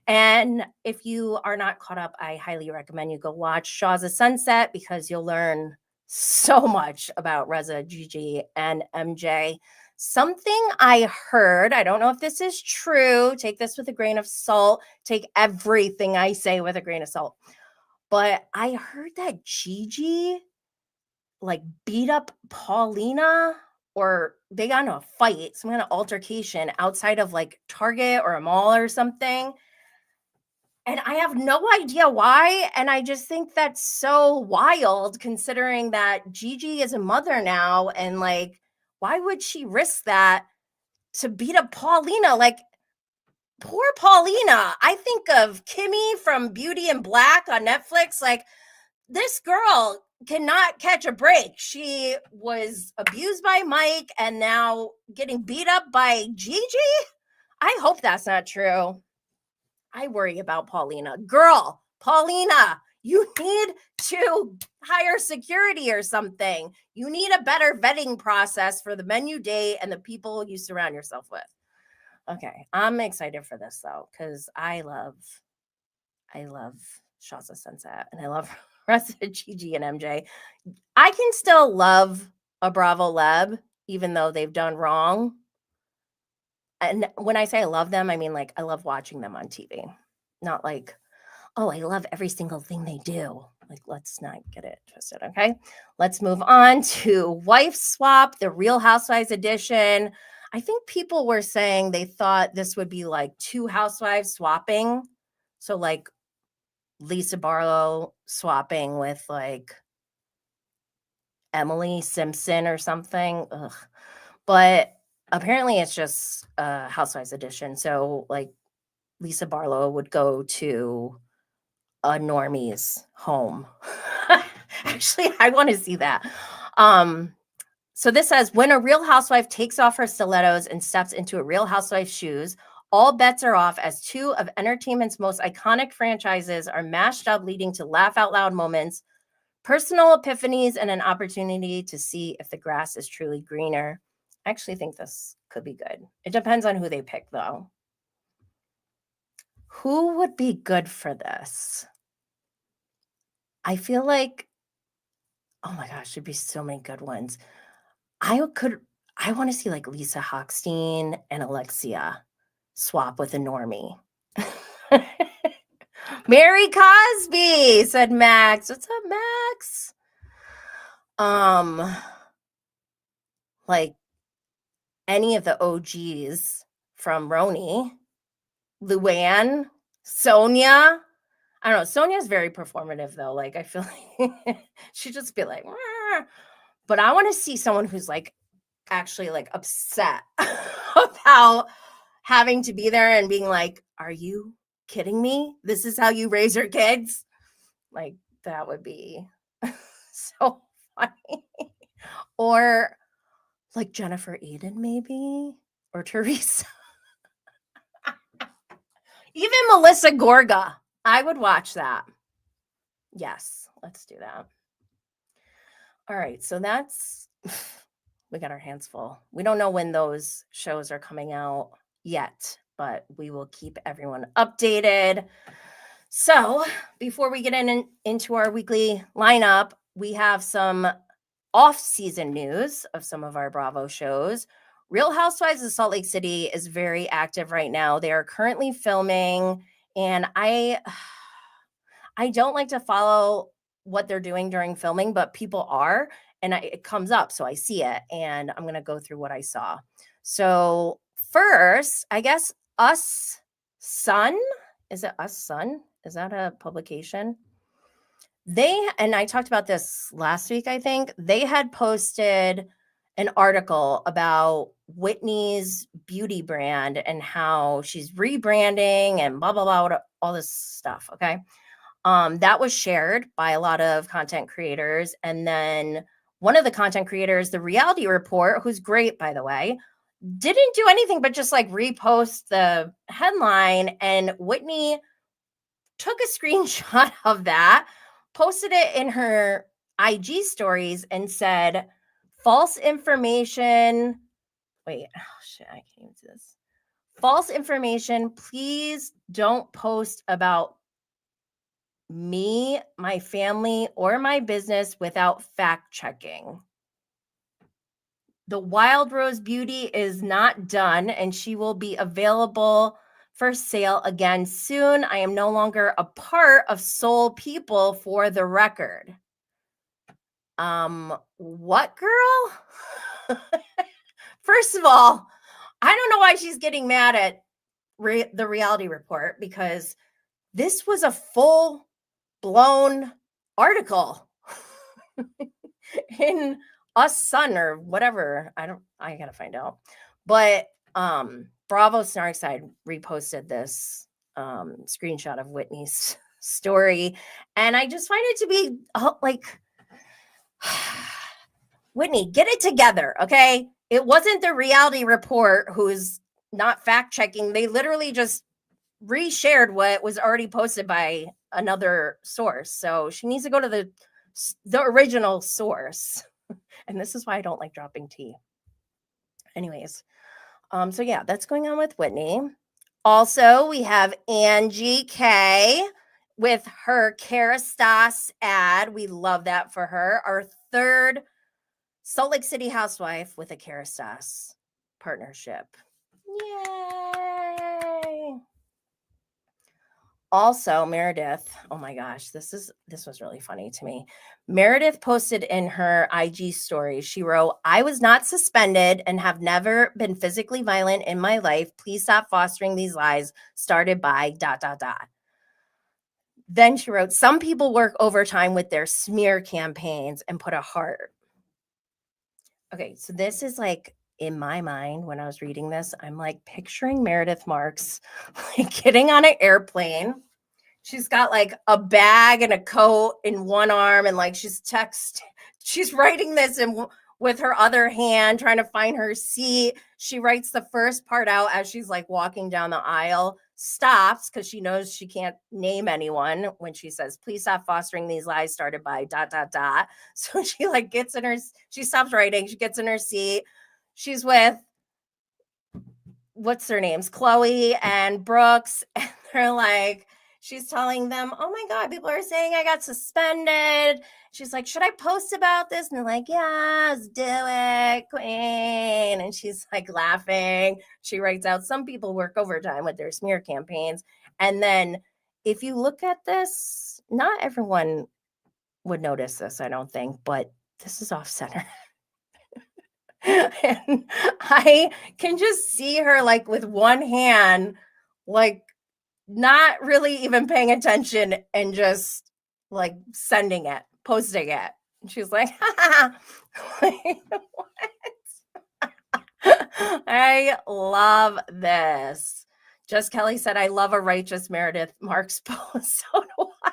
And if you are not caught up, I highly recommend you go watch Shaw's of Sunset because you'll learn so much about Reza, Gigi, and MJ. Something I heard, I don't know if this is true, take this with a grain of salt, take everything I say with a grain of salt. But I heard that Gigi like beat up Paulina, or they got into a fight, some kind of altercation outside of like Target or a mall or something. And I have no idea why. And I just think that's so wild considering that Gigi is a mother now. And like, why would she risk that to beat up Paulina? Like, poor Paulina. I think of Kimmy from Beauty and Black on Netflix. Like, this girl cannot catch a break. She was abused by Mike and now getting beat up by Gigi. I hope that's not true. I worry about Paulina. Girl, Paulina, you need to hire security or something. You need a better vetting process for the men you date and the people you surround yourself with. Okay, I'm excited for this though, because I love Shaw's of Sunset and I love Rest of Gigi and MJ. I can still love a Bravo Leb, even though they've done wrong. And when I say I love them, I mean like I love watching them on TV. Not like, oh, I love every single thing they do. Like, let's not get it twisted, okay? Let's move on to Wife Swap, the Real Housewives edition. I think people were saying they thought this would be like two housewives swapping. So like Lisa Barlow swapping with like Emily Simpson or something. Ugh. But apparently it's just a Housewives edition. So like Lisa Barlow would go to a normie's home. Actually, I want to see that. So this says, when a Real Housewife takes off her stilettos and steps into a Real Housewife's shoes, all bets are off as two of entertainment's most iconic franchises are mashed up, leading to laugh out loud moments, personal epiphanies, and an opportunity to see if the grass is truly greener. I actually think this could be good. It depends on who they pick, though. Who would be good for this? I feel like Oh my gosh, there'd be so many good ones. I want to see like Lisa Hochstein and Alexia swap with a normie. Mary Cosby, said Max. What's up, Max? Like any of the OGs from Roni, Luann, Sonia. I don't know. Sonia's very performative though. Like I feel like she'd just be like, "Wah." But I want to see someone who's like actually like upset about having to be there and being like, are you kidding me? This is how you raise your kids? Like that would be so funny. Or like Jennifer Aiden maybe, or Teresa. Even Melissa Gorga. I would watch that. Yes, let's do that. All right, so that's we got our hands full. We don't know when those shows are coming out yet, but we will keep everyone updated. So before we get into our weekly lineup, we have some off-season news of some of our Bravo shows. Real Housewives of Salt Lake City is very active right now. They are currently filming, and I don't like to follow what they're doing during filming, but people are, and it comes up, so I see it, and I'm going to go through what I saw. So first, I guess Us Sun, is it Us Sun? Is that a publication? And I talked about this last week, I think. They had posted an article about Whitney's beauty brand and how she's rebranding and blah, blah, blah, all this stuff, okay? That was shared by a lot of content creators. And then one of the content creators, The Reality Report, who's great, by the way, didn't do anything but just like repost the headline. And Whitney took a screenshot of that, posted it in her IG stories, and said, false information. Wait, oh shit, I can't even do this. False information. Please don't post about me, my family, or my business without fact checking. The Wild Rose Beauty is not done, and she will be available for sale again soon. I am no longer a part of Soul People, for the record. What, girl? First of all, I don't know why she's getting mad at the Reality Report, because this was a full-blown article in Us Sun or whatever. I gotta find out. But Bravo Snarkside reposted this screenshot of Whitney's story, and I just find it to be like, Whitney, get it together, okay? It wasn't the Reality Report who's not fact checking. They literally just reshared what was already posted by another source. So she needs to go to the original source. And this is why I don't like dropping tea. Anyways, so yeah, that's going on with Whitney. Also, we have Angie K with her Kerastase ad. We love that for her. Our third Salt Lake City housewife with a Kerastase partnership. Yay! Also, Meredith, oh my gosh, this was really funny to me. Meredith posted in her IG story, she wrote, I was not suspended and have never been physically violent in my life. Please stop fostering these lies started by ... Then she wrote, some people work overtime with their smear campaigns, and put a heart. Okay, so this is like, in my mind, when I was reading this, I'm like picturing Meredith Marks like getting on an airplane. She's got like a bag and a coat in one arm, and like she's writing this with her other hand, trying to find her seat. She writes the first part out as she's like walking down the aisle, stops because she knows she can't name anyone when she says, please stop fostering these lies started by ... So she like she stops writing, she gets in her seat. She's with, what's their names? Chloe and Brooks. And they're like, she's telling them, oh my God, people are saying I got suspended. She's like, should I post about this? And they're like, yes, do it, queen. And she's like laughing. She writes out, some people work overtime with their smear campaigns. And then if you look at this, not everyone would notice this, I don't think, but this is off center. And I can just see her like with one hand, like not really even paying attention and just like sending it, posting it. And she's like, like, what? I love this. Just Kelly said, I love a righteous Meredith Marks post. So do I.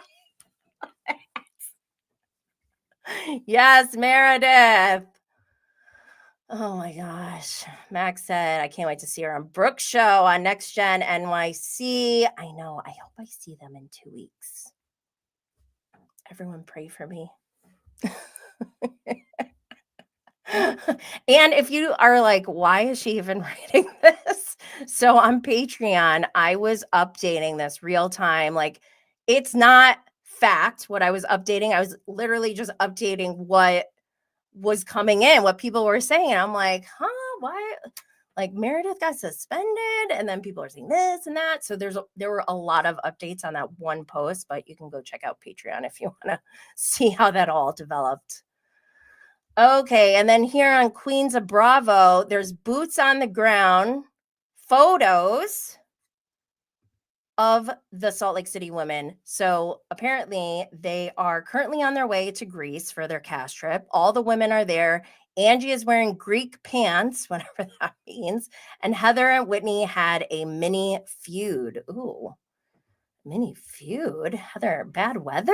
Yes, Meredith. Oh my gosh. Max said, I can't wait to see her on Brooke's show on Next Gen NYC. I know. I hope I see them in 2 weeks. Everyone pray for me. And if you are like, why is she even writing this? So on Patreon, I was updating this real time. Like, it's not fact what I was updating. I was literally just updating what was coming in, what people were saying. I'm like, huh, why? Like Meredith got suspended, and then people are saying this and that. So there were a lot of updates on that one post, but you can go check out Patreon if you want to see how that all developed. Okay, and then here on Queens of Bravo, there's boots on the ground photos of the Salt Lake City women. So apparently they are currently on their way to Greece for their cast trip. All the women are there. Angie is wearing Greek pants, whatever that means. And Heather and Whitney had a mini feud. Ooh, mini feud. Heather, bad weather?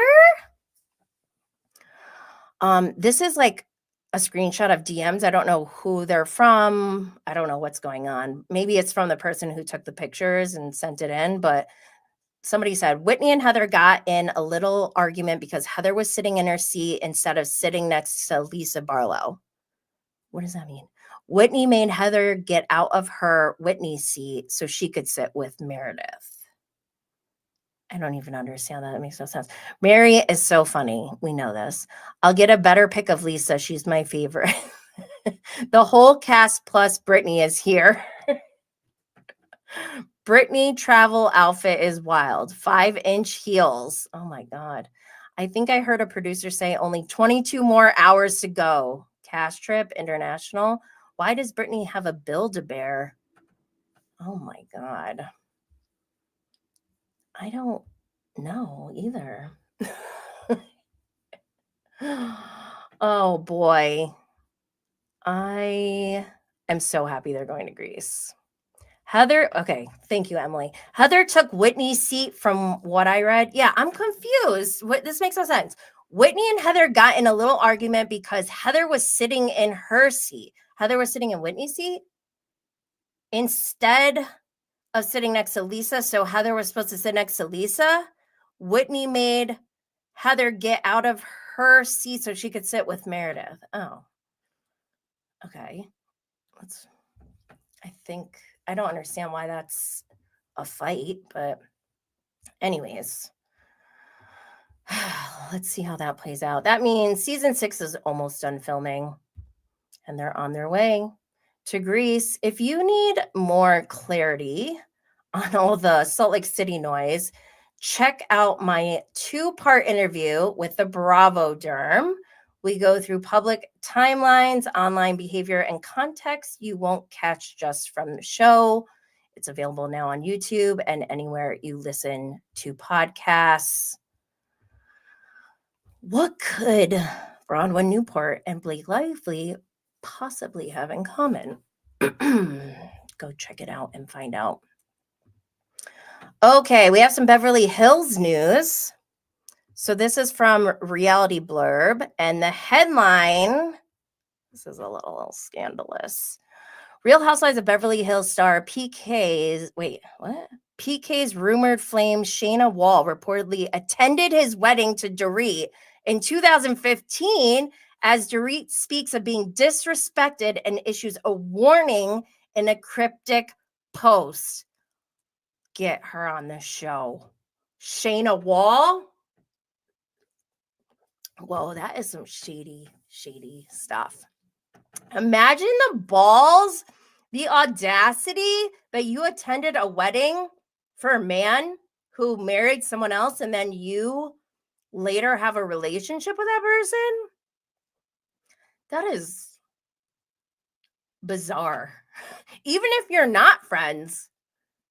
This is like a screenshot of DMs. I don't know who they're from. I don't know what's going on. Maybe it's from the person who took the pictures and sent it in, but somebody said Whitney and Heather got in a little argument because Heather was sitting in her seat instead of sitting next to Lisa Barlow. What does that mean? Whitney made Heather get out of her Whitney seat so she could sit with Meredith. I don't even understand that. It makes no sense. Mary is so funny. We know this. I'll get a better pic of Lisa. She's my favorite. The whole cast plus Brittany is here. Brittany travel outfit is wild. 5-inch heels. Oh my God. I think I heard a producer say only 22 more hours to go. Cast trip, international. Why does Brittany have a Build-A-Bear? Oh my God. I don't know either. Oh boy. I am so happy they're going to Greece. Heather, okay, thank you, Emily. Heather took Whitney's seat from what I read. Yeah, I'm confused. This makes no sense. Whitney and Heather got in a little argument because Heather was sitting in her seat. Heather was sitting in Whitney's seat instead of sitting next to Lisa. So Heather was supposed to sit next to Lisa. Whitney made Heather get out of her seat so she could sit with Meredith. Oh, okay. I don't understand why that's a fight, but anyways, let's see how that plays out. That means season 6 is almost done filming and they're on their way to Greece. If you need more clarity on all the Salt Lake City noise, check out my 2-part interview with the Bravo Derm. We go through public timelines, online behavior, and context you won't catch just from the show. It's available now on YouTube and anywhere you listen to podcasts. What could Bronwyn Newport and Blake Lively possibly have in common? Go check it out and find out. Okay, we have some Beverly Hills news. So this is from Reality Blurb, and the headline, this is a little scandalous. Real Housewives of Beverly Hills star PK's rumored flame Shayna Wall reportedly attended his wedding to Dorit in 2015 as Dorit speaks of being disrespected and issues a warning in a cryptic post. Get her on the show. Shayna Wall. Whoa, that is some shady stuff. Imagine the balls, the audacity that you attended a wedding for a man who married someone else and then you later have a relationship with that person. That is bizarre. Even if you're not friends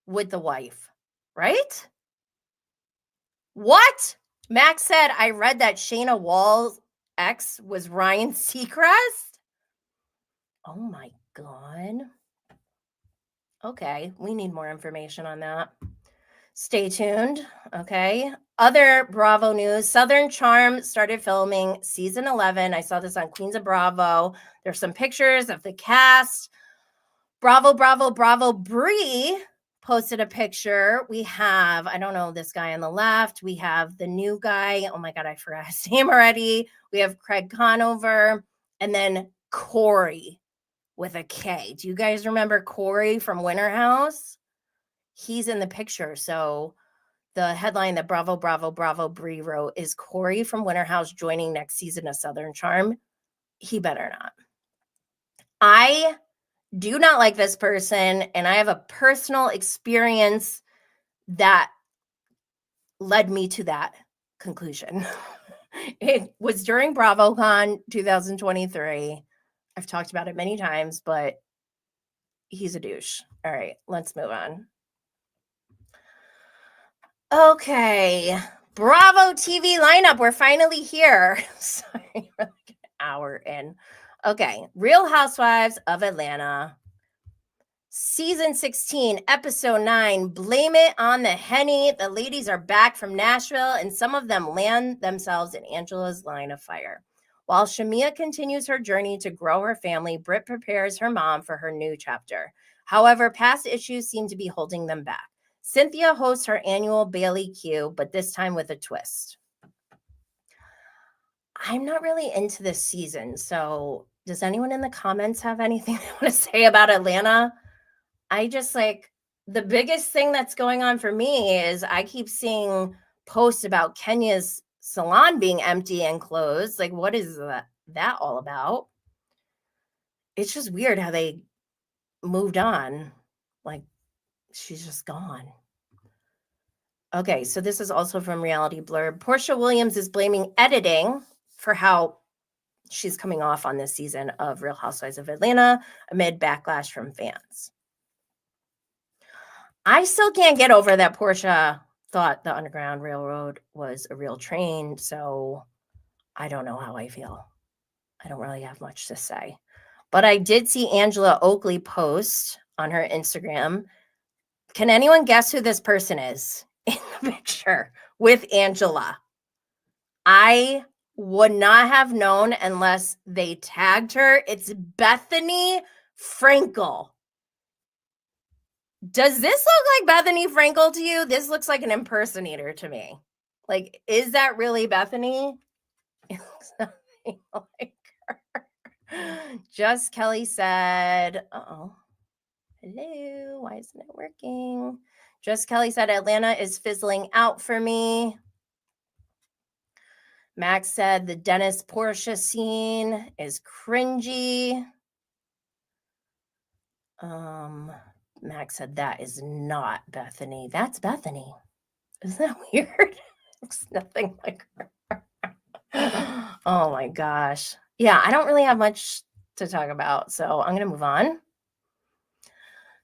with the wife, right? What? Max said, I read that Shayna Wall's ex was Ryan Seacrest. Oh my God. Okay, we need more information on that. Stay tuned. Okay. Other Bravo news. Southern Charm started filming season 11. I saw this on Queens of Bravo. There's some pictures of the cast. Bravo, Bravo, Bravo. Bree posted a picture. We have, I don't know, this guy on the left. We have the new guy. Oh my God, I forgot his name already. We have Craig Conover and then Corey with a K. Do you guys remember Corey from Winter House? He's in the picture. So the headline that Bravo, Bravo, Bravo Bree wrote is Corey from Winter House joining next season of Southern Charm. He better not. I do not like this person, and I have a personal experience that led me to that conclusion. It was during BravoCon 2023. I've talked about it many times, but he's a douche. All right, let's move on. Okay, Bravo TV lineup. We're finally here. Sorry, we're like an hour in. Okay, Real Housewives of Atlanta. Season 16, episode 9, Blame It on the Henny. The ladies are back from Nashville, and some of them land themselves in Angela's line of fire. While Shamia continues her journey to grow her family, Britt prepares her mom for her new chapter. However, past issues seem to be holding them back. Cynthia hosts her annual Bailey Q, but this time with a twist. I'm not really into this season, so does anyone in the comments have anything they want to say about Atlanta? I just like, the biggest thing that's going on for me is I keep seeing posts about Kenya's salon being empty and closed. Like, what is that all about? It's just weird how they moved on. Like, she's just gone. Okay, so this is also from Reality Blurb. Portia Williams is blaming editing for how she's coming off on this season of Real Housewives of Atlanta amid backlash from fans. I still can't get over that Portia thought the Underground Railroad was a real train, so I don't know how I feel. I don't really have much to say. But I did see Angela Oakley post on her Instagram. Can anyone guess who this person is in the picture with Angela? I would not have known unless they tagged her. It's Bethany Frankel. Does this look like Bethany Frankel to you? This looks like an impersonator to me. Like, is that really Bethany? It looks nothing like her. Just Kelly said, hello, why isn't it working? Just Kelly said, Atlanta is fizzling out for me. Max said, the Dennis Portia scene is cringy. Max said, that is not Bethany. That's Bethany. Isn't that weird? Looks nothing like her. Oh my gosh. Yeah, I don't really have much to talk about, so I'm going to move on.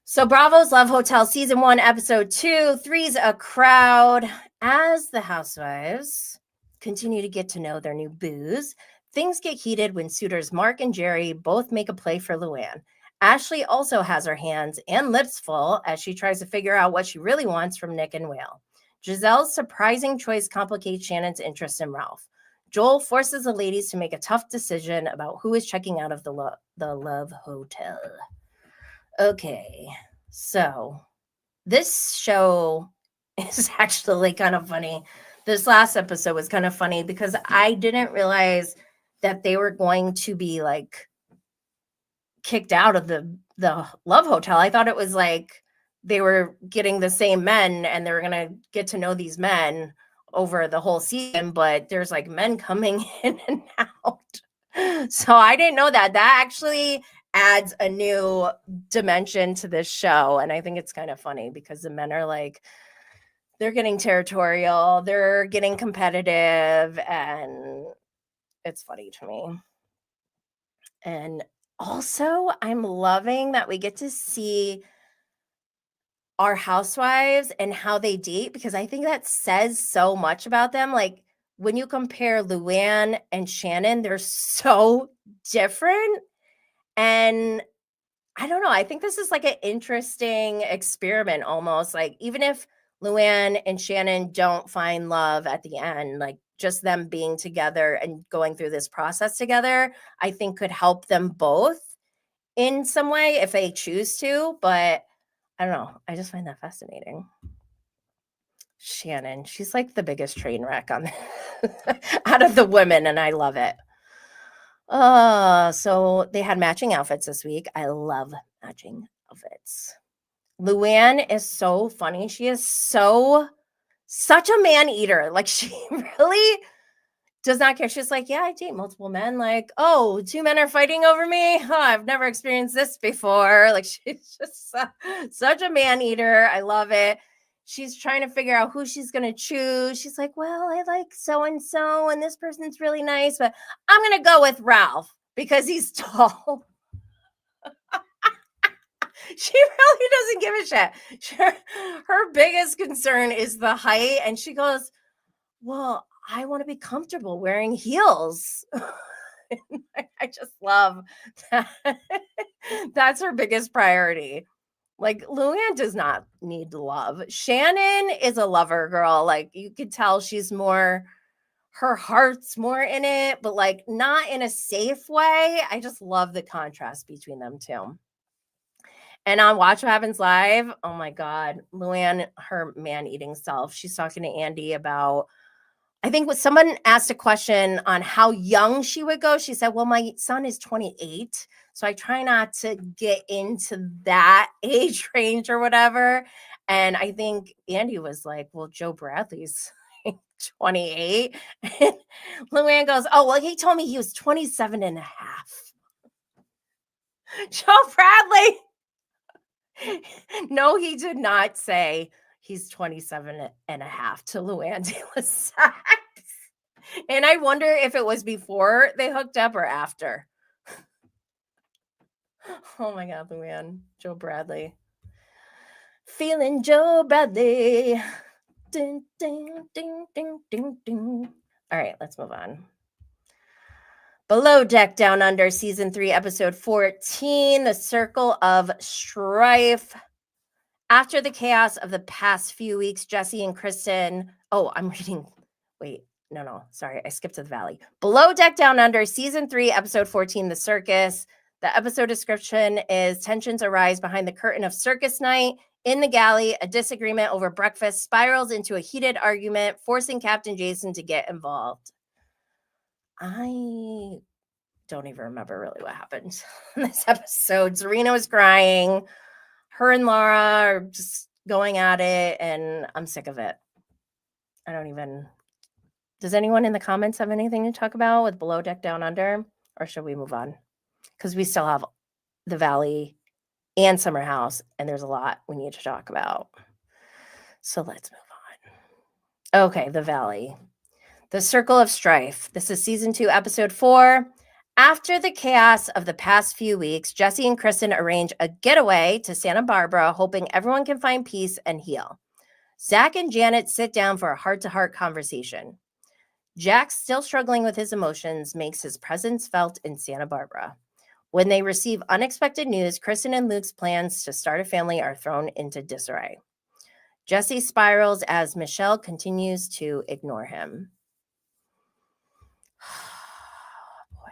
So Bravo's Love Hotel Season 1, Episode 2, Three's a Crowd. As the housewives continue to get to know their new boos, things get heated when suitors Mark and Jerry both make a play for Luann. Ashley also has her hands and lips full as she tries to figure out what she really wants from Nick and Whale. Giselle's surprising choice complicates Shannon's interest in Ralph. Joel forces the ladies to make a tough decision about who is checking out of the Love Hotel. Okay, so this show is actually kind of funny. This last episode was kind of funny because I didn't realize that they were going to be like kicked out of the Love Hotel. I thought it was like they were getting the same men and they were going to get to know these men over the whole season, but there's like men coming in and out. So I didn't know that. That actually adds a new dimension to this show. And I think it's kind of funny because the men are like, they're getting territorial, they're getting competitive, and it's funny to me. And also, I'm loving that we get to see our housewives and how they date, because I think that says so much about them. Like when you compare Luann and Shannon, they're so different. And I don't know, I think this is like an interesting experiment almost. Like even if Luann and Shannon don't find love at the end, like just them being together and going through this process together, I think could help them both in some way if they choose to. But I don't know. I just find that fascinating. Shannon, she's like the biggest train wreck on out of the women, and I love it. So they had matching outfits this week. I love matching outfits. Luann is so funny. She is such a man eater. Like she really does not care. She's like, yeah, I date multiple men. Like, oh, 2 men are fighting over me. Oh, I've never experienced this before. Like she's just such a man eater. I love it. She's trying to figure out who she's going to choose. She's like, well, I like so-and-so, and this person's really nice, but I'm going to go with Ralph because he's tall. She really doesn't give a shit. Her biggest concern is the height. And she goes, well, I want to be comfortable wearing heels. I just love that. That's her biggest priority. Like Luann does not need love. Shannon is a lover girl. Like you could tell she's more, her heart's more in it, but like not in a safe way. I just love the contrast between them two. And on Watch What Happens Live, oh my God, Luann, her man-eating self, she's talking to Andy about, I think when someone asked a question on how young she would go, she said, well, my son is 28, so I try not to get into that age range or whatever. And I think Andy was like, well, Joe Bradley's 28. And Luann goes, oh, well, he told me he was 27 and a half. Joe Bradley. No, he did not say he's 27 and a half to Luann de Lesseps. And I wonder if it was before they hooked up or after. Oh my God, Luann. Joe Bradley. Feeling Joe Bradley. Ding, ding, ding, ding, ding, ding. All right, let's move on. Below Deck Down Under, Season 3, Episode 14, The Circle of Strife. After the chaos of the past few weeks, Jesse and Kristen... Oh, I'm reading... Wait, no. Sorry, I skipped to the valley. Below Deck Down Under, Season 3, Episode 14, The Circus. The episode description is tensions arise behind the curtain of circus night. In the galley, a disagreement over breakfast spirals into a heated argument, forcing Captain Jason to get involved. I don't even remember really what happened in this episode. Serena was crying. Her and Laura are just going at it, and I'm sick of it. I don't even... Does anyone in the comments have anything to talk about with Below Deck Down Under? Or should we move on? Because we still have the Valley and Summer House, and there's a lot we need to talk about. So let's move on. Okay, the Valley. The Circle of Strife. This is Season 2, Episode 4. After the chaos of the past few weeks, Jesse and Kristen arrange a getaway to Santa Barbara, hoping everyone can find peace and heal. Zach and Janet sit down for a heart-to-heart conversation. Jack, still struggling with his emotions, makes his presence felt in Santa Barbara. When they receive unexpected news, Kristen and Luke's plans to start a family are thrown into disarray. Jesse spirals as Michelle continues to ignore him. Boy.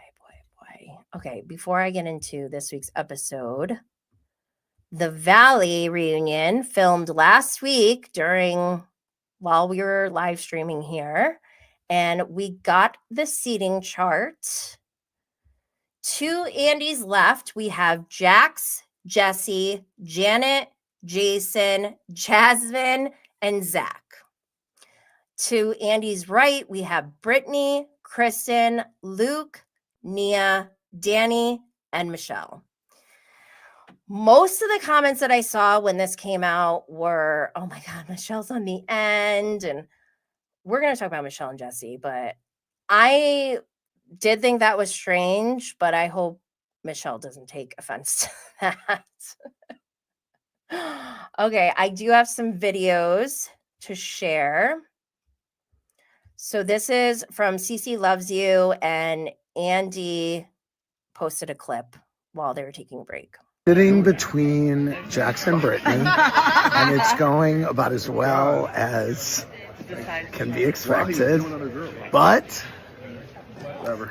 Okay, before I get into this week's episode, the Valley reunion filmed last week while we were live streaming here, and we got the seating chart. To Andy's left, we have Jax, Jesse, Janet, Jason, Jasmine, and Zach. To Andy's right, we have Brittany, Kristen, Luke, Nia, Danny, and Michelle. Most of the comments that I saw when this came out were, oh my God, Michelle's on the end. And we're going to talk about Michelle and Jesse, but I did think that was strange, but I hope Michelle doesn't take offense to that. Okay, I do have some videos to share. So this is from CC Loves You, and Andy posted a clip while they were taking a break. Sitting between Jax and Brittany, and it's going about as well as can be expected. But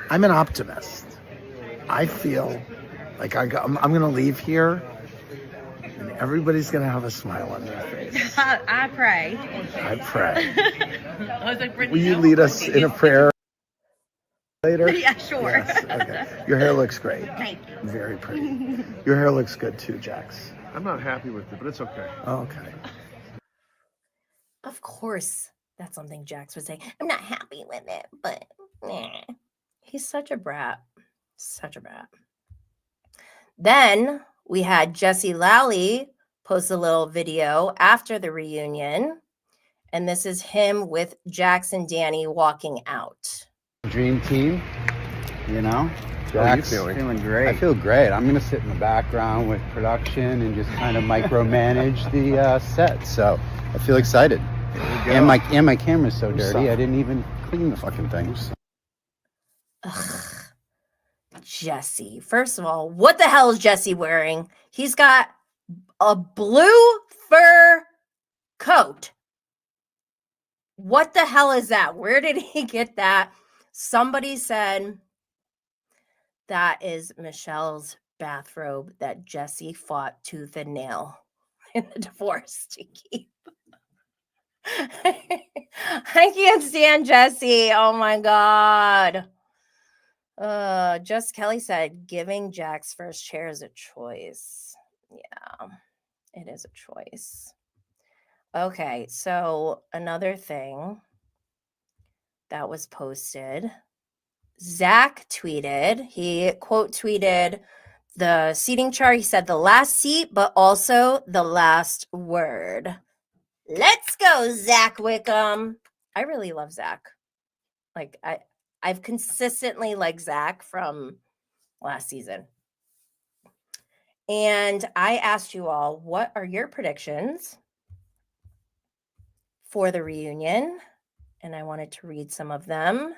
I'm an optimist. I feel like I'm going to leave here, and everybody's going to have a smile on their face. I pray. I pray. Will you lead us in a prayer later? Yeah, sure. Yes, okay. Your hair looks great. Thank you. Very pretty. Your hair looks good too, Jax. I'm not happy with it, but it's okay. Oh, okay. Of course, that's something Jax would say. I'm not happy with it, but he's such a brat. Such a brat. Then we had Jesse Lally post a little video after the reunion. And this is him with Jax and Danny walking out. Dream team, you know. How are you Jax, feeling? great. I feel great. I'm gonna sit in the background with production and just kind of micromanage the set. So I feel excited. And my camera's so dirty, I didn't even clean the fucking thing. Ugh. Jesse. First of all, what the hell is Jesse wearing? He's got a blue fur coat. What the hell is that? Where did he get that? Somebody said that is Michelle's bathrobe that Jesse fought tooth and nail in the divorce to keep. I can't stand Jesse. Oh my God. Just Kelly said giving Jack's first chair is a choice. Yeah, it is a choice. Okay, so another thing that was posted, Zach tweeted, he quote tweeted the seating chart. He said the last seat, but also the last word. Let's go, Zach Wickham. I really love Zach. Like I've consistently liked Zach from last season. And I asked you all, what are your predictions for the reunion? And I wanted to read some of them.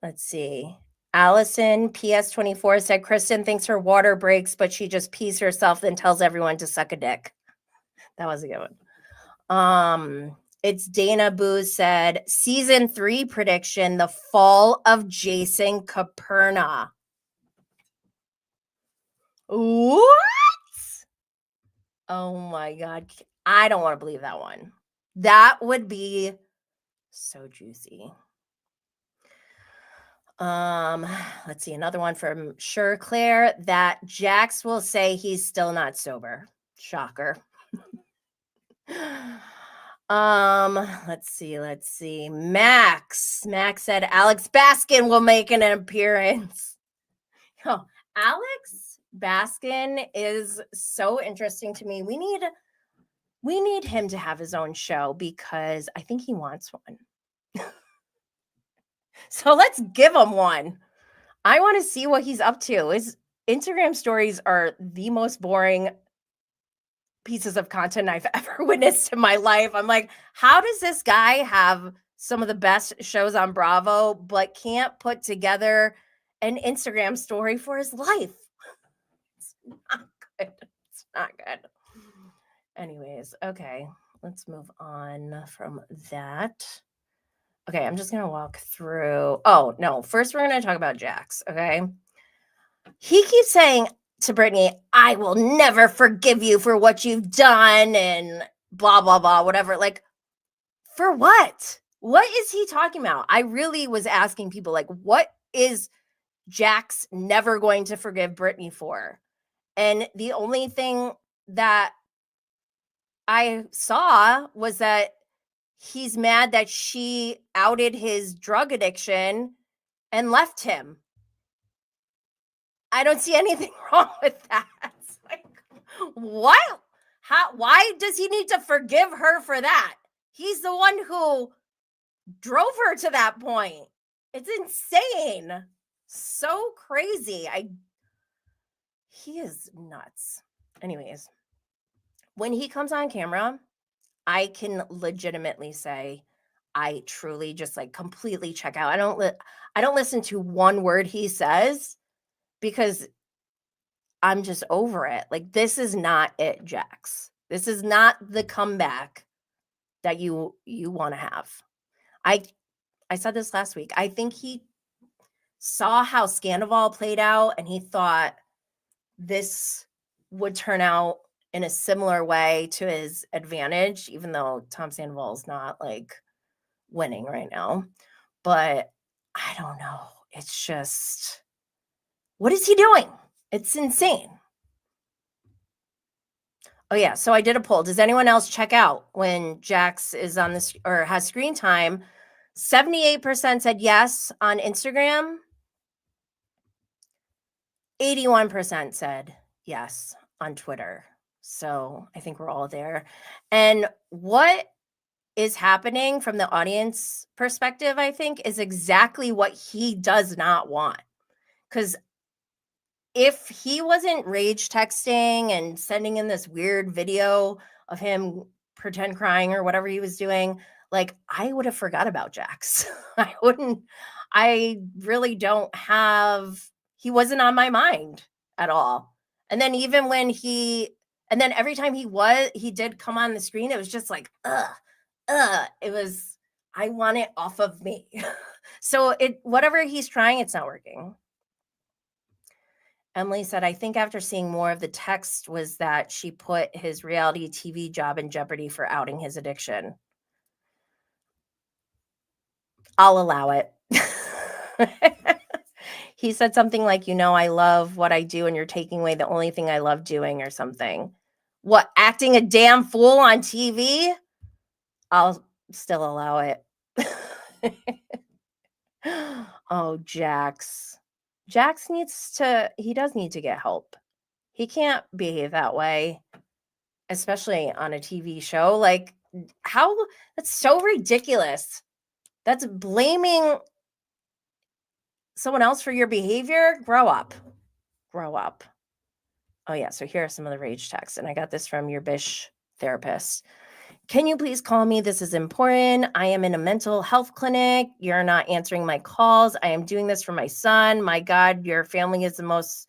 Let's see. Allison, PS24, said Kristen thinks her water breaks, but she just pees herself, then tells everyone to suck a dick. That was a good one. It's Dana Booz said, season 3 prediction, the fall of Jason Caperna. What? Oh my God. I don't want to believe that one. That would be so juicy. Let's see, another one from Sure Claire, that Jax will say he's still not sober. Shocker. Let's see. Max said Alex Baskin will make an appearance. Oh, Alex Baskin is so interesting to me. We need him to have his own show because I think he wants one. So let's give him one. I want to see what he's up to. His Instagram stories are the most boring pieces of content I've ever witnessed in my life. I'm like, how does this guy have some of the best shows on Bravo, but can't put together an Instagram story for his life? It's not good. It's not good. Anyways, okay, let's move on from that. Okay, I'm just going to walk through. Oh, no. First, we're going to talk about Jax, okay? He keeps saying to Brittany, I will never forgive you for what you've done and blah, blah, blah, whatever. Like, for what? What is he talking about? I really was asking people, like, what is Jax never going to forgive Brittany for? And the only thing that I saw was that he's mad that she outed his drug addiction and left him. I don't see anything wrong with that. It's like, what? Why does he need to forgive her for that? He's the one who drove her to that point. It's insane. So crazy. He is nuts. Anyways, when he comes on camera, I can legitimately say I truly just like completely check out. I don't listen to one word he says because I'm just over it. Like, this is not it, Jax. This is not the comeback that you want to have. I said this last week. I think he saw how Scandival played out and he thought this would turn out in a similar way to his advantage, even though Tom Sandoval is not like winning right now. But I don't know. It's just, what is he doing? It's insane. Oh yeah, so I did a poll. Does anyone else check out when Jax is on this or has screen time? 78% said yes on Instagram. 81% said yes on Twitter. So I think we're all there. And what is happening from the audience perspective, I think, is exactly what he does not want. Because if he wasn't rage texting and sending in this weird video of him pretend crying or whatever he was doing, like, I would have forgot about Jax. I really don't have, he wasn't on my mind at all. And then even when and then every time he did come on the screen, it was just like, it was, I want it off of me. So whatever he's trying, it's not working. Emily said, I think after seeing more of the text was that she put his reality TV job in jeopardy for outing his addiction. I'll allow it. He said something like, I love what I do and you're taking away the only thing I love doing or something. What, acting a damn fool on TV? I'll still allow it. Oh, Jax. Jax he does need to get help. He can't behave that way, especially on a TV show. Like, that's so ridiculous. That's blaming someone else for your behavior. Grow up. Oh yeah, so here are some of the rage texts, and I got this from your Bish therapist. Can you please call me? This is important. I am in a mental health clinic. You're not answering my calls. I am doing this for my son. My God, your family is the most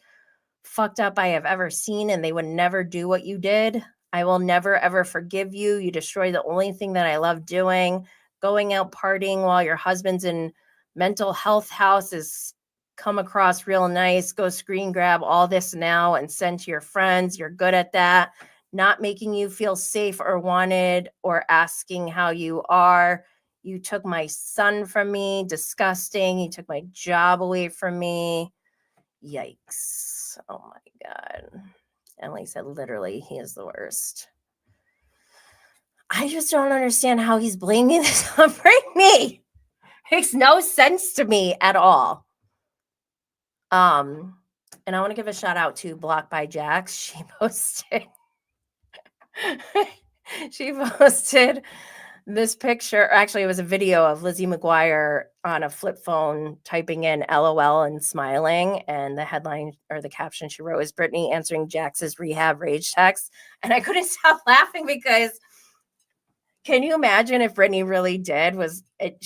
fucked up I have ever seen, and they would never do what you did. I will never, ever forgive you. You destroy the only thing that I love doing. Going out partying while your husband's in mental health house is come across real nice. Go screen grab all this now and send to your friends. You're good at that. Not making you feel safe or wanted or asking how you are. You took my son from me. Disgusting. You took my job away from me. Yikes. Oh my God. Emily said, literally, he is the worst. I just don't understand how he's blaming this on Brittany. Makes no sense to me at all. And I want to give a shout out to Blocked by Jax. She posted this picture. Actually, it was a video of Lizzie McGuire on a flip phone typing in LOL and smiling. And the headline or the caption she wrote is Brittany answering Jax's rehab rage text. And I couldn't stop laughing because can you imagine if Brittany really did it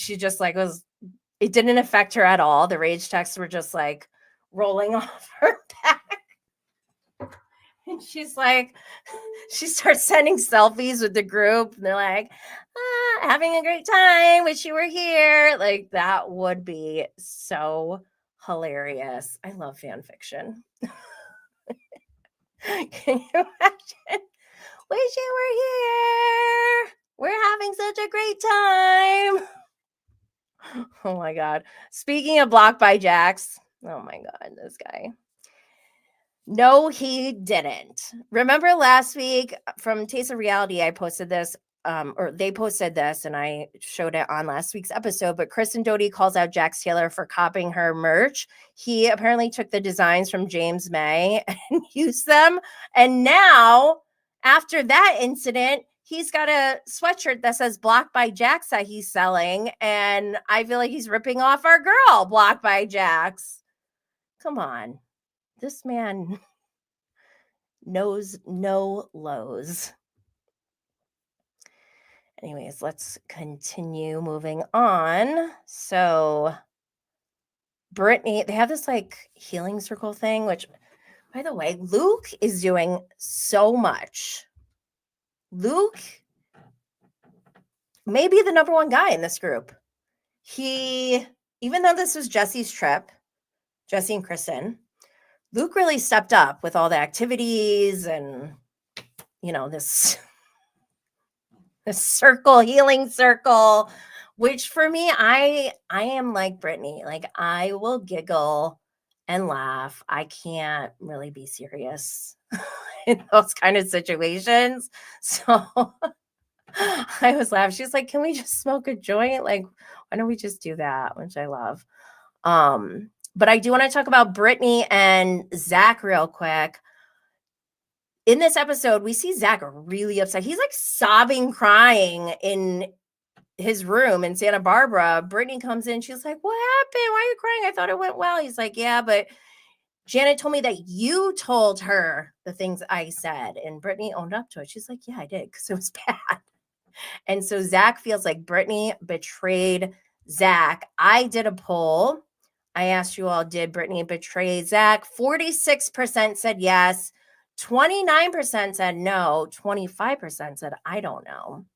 didn't affect her at all. The rage texts were just like rolling off her back. And she's like, she starts sending selfies with the group. And they're like, having a great time. Wish you were here. Like, that would be so hilarious. I love fan fiction. Can you imagine? Wish you were here. We're having such a great time. Oh my God. Speaking of Blocked by Jax. Oh my God, this guy. No, he didn't. Remember last week from Taste of Reality, I posted this, or they posted this, and I showed it on last week's episode. But Kristen Doty calls out Jax Taylor for copying her merch. He apparently took the designs from James May and used them. And now, after that incident, he's got a sweatshirt that says Blocked by Jax that he's selling. And I feel like he's ripping off our girl, Blocked by Jax. Come on. This man knows no lows. Anyways, let's continue moving on. So Brittany, they have this like healing circle thing, which, by the way, Luke is doing so much. Luke may be the number one guy in this group. Even though this was Jesse's trip, Jesse and Kristen, Luke really stepped up with all the activities and, this circle, healing circle, which for me, I am like Brittany. Like, I will giggle and laugh. I can't really be serious in those kind of situations. So I was laughing. She's like, can we just smoke a joint? Like, why don't we just do that? Which I love. But I do want to talk about Brittany and Zach real quick. In this episode, we see Zach really upset. He's like sobbing, crying in his room in Santa Barbara. Brittany comes in. She's like, what happened? Why are you crying? I thought it went well. He's like, yeah, but Janet told me that you told her the things I said. And Brittany owned up to it. She's like, yeah, I did, because it was bad. And so Zach feels like Brittany betrayed Zach. I did a poll. I asked you all, did Brittany betray Zach? 46% said yes. 29% said no. 25% said, I don't know.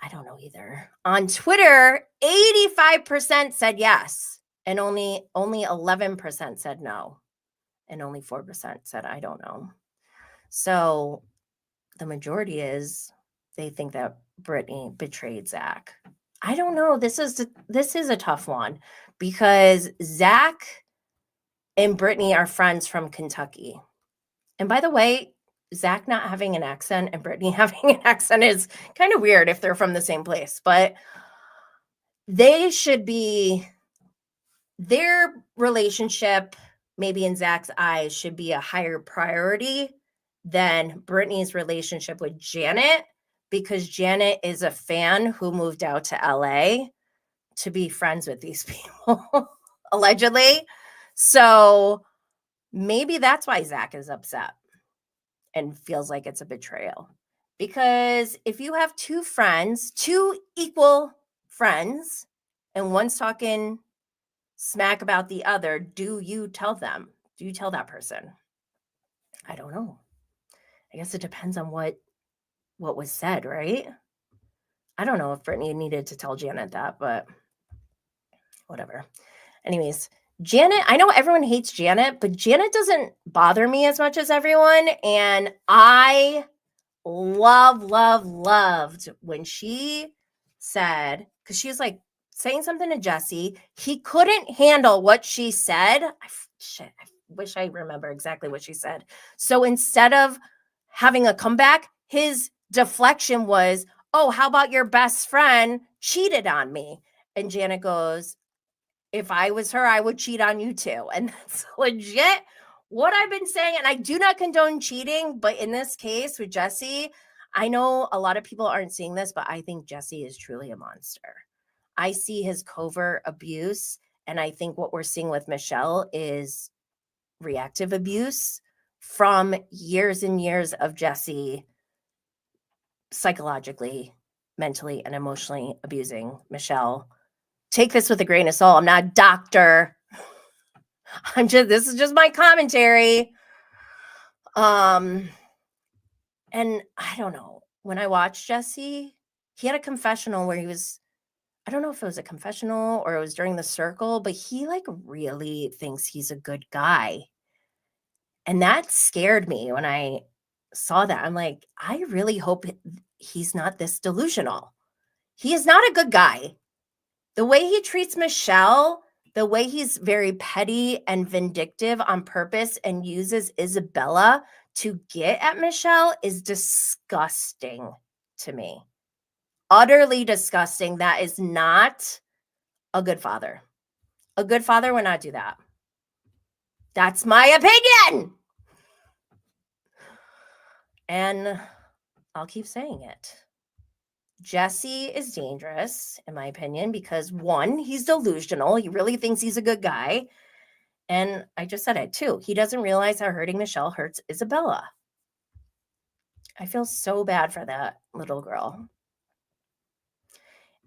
I don't know either. On Twitter, 85% said yes. And only 11% said no. And only 4% said, I don't know. So the majority is they think that Brittany betrayed Zach. I don't know. This is a tough one because Zach and Brittany are friends from Kentucky. And by the way, Zach not having an accent and Brittany having an accent is kind of weird if they're from the same place, but they should be, their relationship, maybe in Zach's eyes, should be a higher priority than Brittany's relationship with Janet, because Janet is a fan who moved out to LA to be friends with these people, allegedly. So maybe that's why Zach is upset and feels like it's a betrayal. Because if you have two equal friends, and one's talking smack about the other, do you tell them? Do you tell that person? I don't know. I guess it depends on what was said, right? I don't know if Brittany needed to tell Janet that, but whatever. Anyways, Janet, I know everyone hates Janet, but Janet doesn't bother me as much as everyone. And I loved when she said, because she was like saying something to Jesse. He couldn't handle what she said. I wish I remember exactly what she said. So instead of having a comeback, his deflection was, oh, how about your best friend cheated on me? And Janet goes, if I was her, I would cheat on you too. And that's legit what I've been saying. And I do not condone cheating, but in this case with Jesse, I know a lot of people aren't seeing this, but I think Jesse is truly a monster. I see his covert abuse. And I think what we're seeing with Michelle is reactive abuse from years and years of Jesse psychologically, mentally, and emotionally abusing Michelle. Take this with a grain of salt. I'm not a doctor. This is just my commentary. And I don't know. When I watched Jesse, he had a confessional where he was, I don't know if it was a confessional or it was during the circle, but he like really thinks he's a good guy. And that scared me when I saw that. I'm like, I really hope he's not this delusional. He is not a good guy. The way he treats Michelle, The way he's very petty and vindictive on purpose and uses Isabella to get at Michelle is disgusting to me. Utterly disgusting. That is not a good father. A good father would not do that. That's my opinion. And I'll keep saying it. Jesse is dangerous, in my opinion, because one, he's delusional. He really thinks he's a good guy. And I just said it too. He doesn't realize how hurting Michelle hurts Isabella. I feel so bad for that little girl.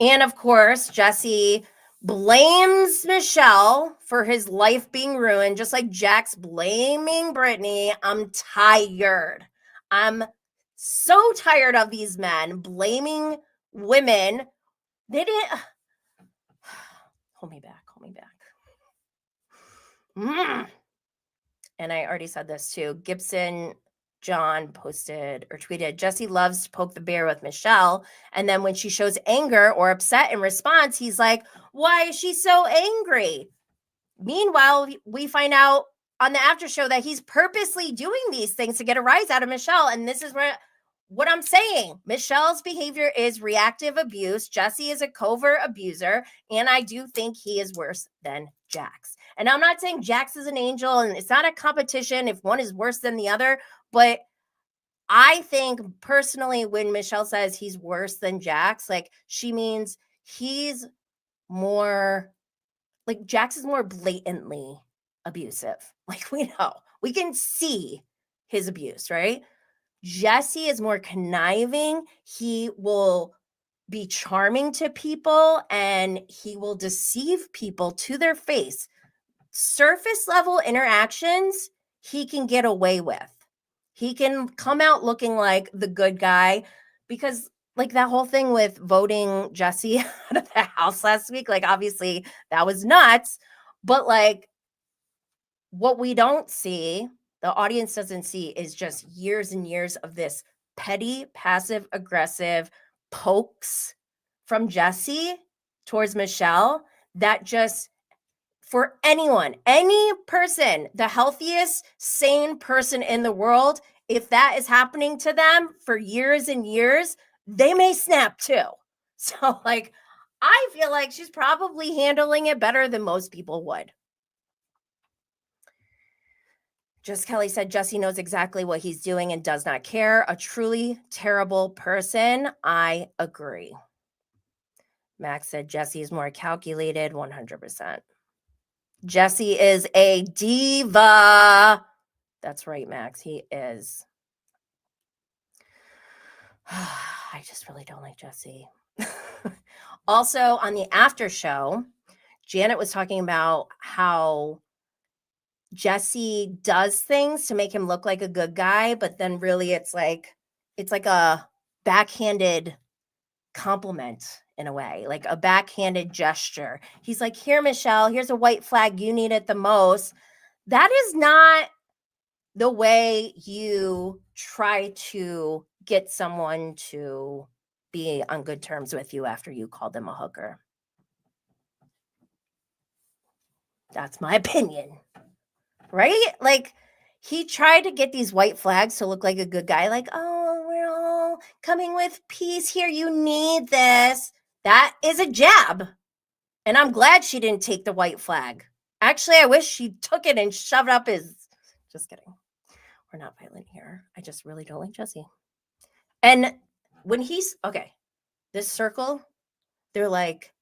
And of course, Jesse blames Michelle for his life being ruined, just like Jack's blaming Brittany. I'm tired. I'm so tired of these men blaming women. They didn't. Hold me back. And I already said this too. Gibson John posted or tweeted, Jesse loves to poke the bear with Michelle. And then when she shows anger or upset in response, he's like, why is she so angry? Meanwhile, we find out on the after show that he's purposely doing these things to get a rise out of Michelle. And this is what I'm saying. Michelle's behavior is reactive abuse. Jesse is a covert abuser. And I do think he is worse than Jax. And I'm not saying Jax is an angel and it's not a competition if one is worse than the other. But I think personally, when Michelle says he's worse than Jax, like she means he's more, like Jax is more blatantly abusive. Like we know, we can see his abuse, right? Jesse is more conniving. He will be charming to people and he will deceive people to their face. Surface level interactions, he can get away with. He can come out looking like the good guy because like that whole thing with voting Jesse out of the house last week, like obviously that was nuts, but like what we don't see, the audience doesn't see is just years and years of this petty, passive, aggressive pokes from Jesse towards Michelle that just for anyone, any person, the healthiest, sane person in the world, if that is happening to them for years and years, they may snap too. So, like, I feel like she's probably handling it better than most people would. Just Kelly said, Jesse knows exactly what he's doing and does not care. A truly terrible person. I agree. Max said, Jesse is more calculated, 100%. Jesse is a diva. That's right, Max. He is. I just really don't like Jesse. Also, on the after show, Janet was talking about how Jesse does things to make him look like a good guy, but then really it's like a backhanded compliment in a way, like a backhanded gesture. He's like, here, Michelle, here's a white flag. You need it the most. That is not the way you try to get someone to be on good terms with you after you called them a hooker. That's my opinion, right? Like he tried to get these white flags to look like a good guy, like, oh, we're all coming with peace here. You need this. That is a jab. And I'm glad she didn't take the white flag. Actually, I wish she took it and shoved up his. Just kidding. We're not violent here. I just really don't like Jesse. And when he's, okay, this circle, they're like,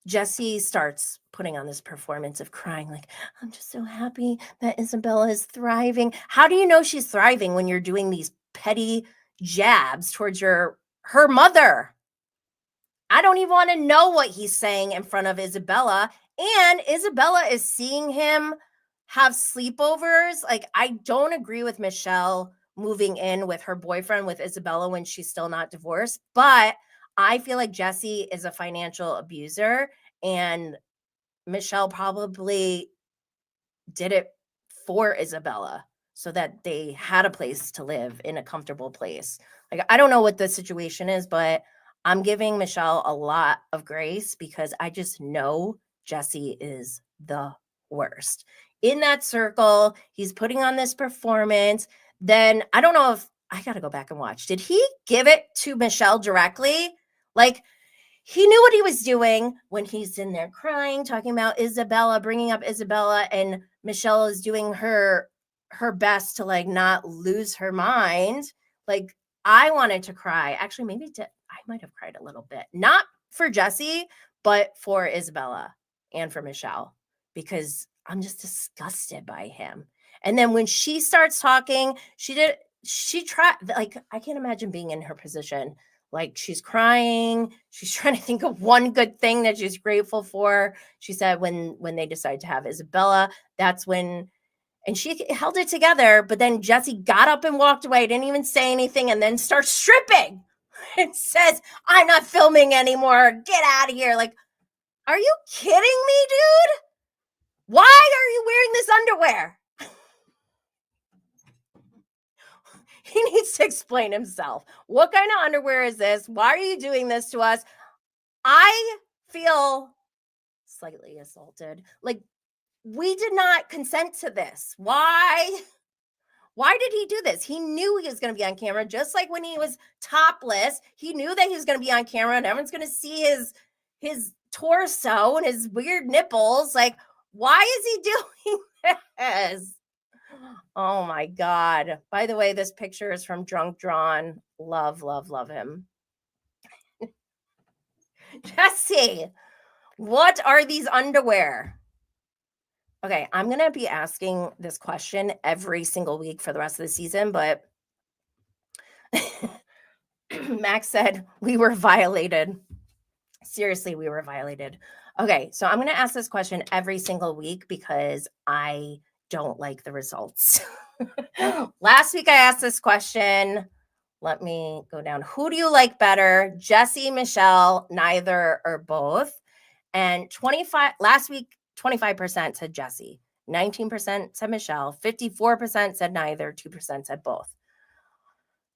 Jesse starts putting on this performance of crying, like, I'm just so happy that Isabella is thriving. How do you know she's thriving when you're doing these petty jabs towards her mother? I don't even want to know what he's saying in front of Isabella. And Isabella is seeing him have sleepovers. Like, I don't agree with Michelle moving in with her boyfriend with Isabella when she's still not divorced. But I feel like Jesse is a financial abuser. And Michelle probably did it for Isabella so that they had a place to live in a comfortable place. Like, I don't know what the situation is, but I'm giving Michelle a lot of grace because I just know Jesse is the worst. In that circle, he's putting on this performance. Then I don't know if I got to go back and watch. Did he give it to Michelle directly? Like, he knew what he was doing when he's in there crying, talking about Isabella, bringing up Isabella, and Michelle is doing her best to like not lose her mind. Like, I wanted to cry. Actually, maybe I might have cried a little bit. Not for Jesse, but for Isabella and for Michelle, because I'm just disgusted by him. And then when she starts talking, she tried, like, I can't imagine being in her position. Like, she's crying. She's trying to think of one good thing that she's grateful for. She said when they decided to have Isabella, that's when, and she held it together. But then Jesse got up and walked away, didn't even say anything, and then starts stripping and says, I'm not filming anymore. Get out of here. Like, are you kidding me, dude? Why are you wearing this underwear? He needs to explain himself. What kind of underwear is this? Why are you doing this to us? I feel slightly assaulted. Like, we did not consent to this. Why did he do this? He knew he was going to be on camera, just like when he was topless. He knew that he was going to be on camera and everyone's going to see his torso and his weird nipples. Like, why is he doing this? Oh my God. By the way, this picture is from Drunk Drawn. Love, love, love him. Jesse, what are these underwear? Okay, I'm going to be asking this question every single week for the rest of the season, but Max said we were violated. Seriously, we were violated. Okay, so I'm going to ask this question every single week because I don't like the results. Last week I asked this question. Let me go down. Who do you like better? Jesse, Michelle, neither, or both? And last week, 25% said Jesse, 19% said Michelle, 54% said neither, 2% said both.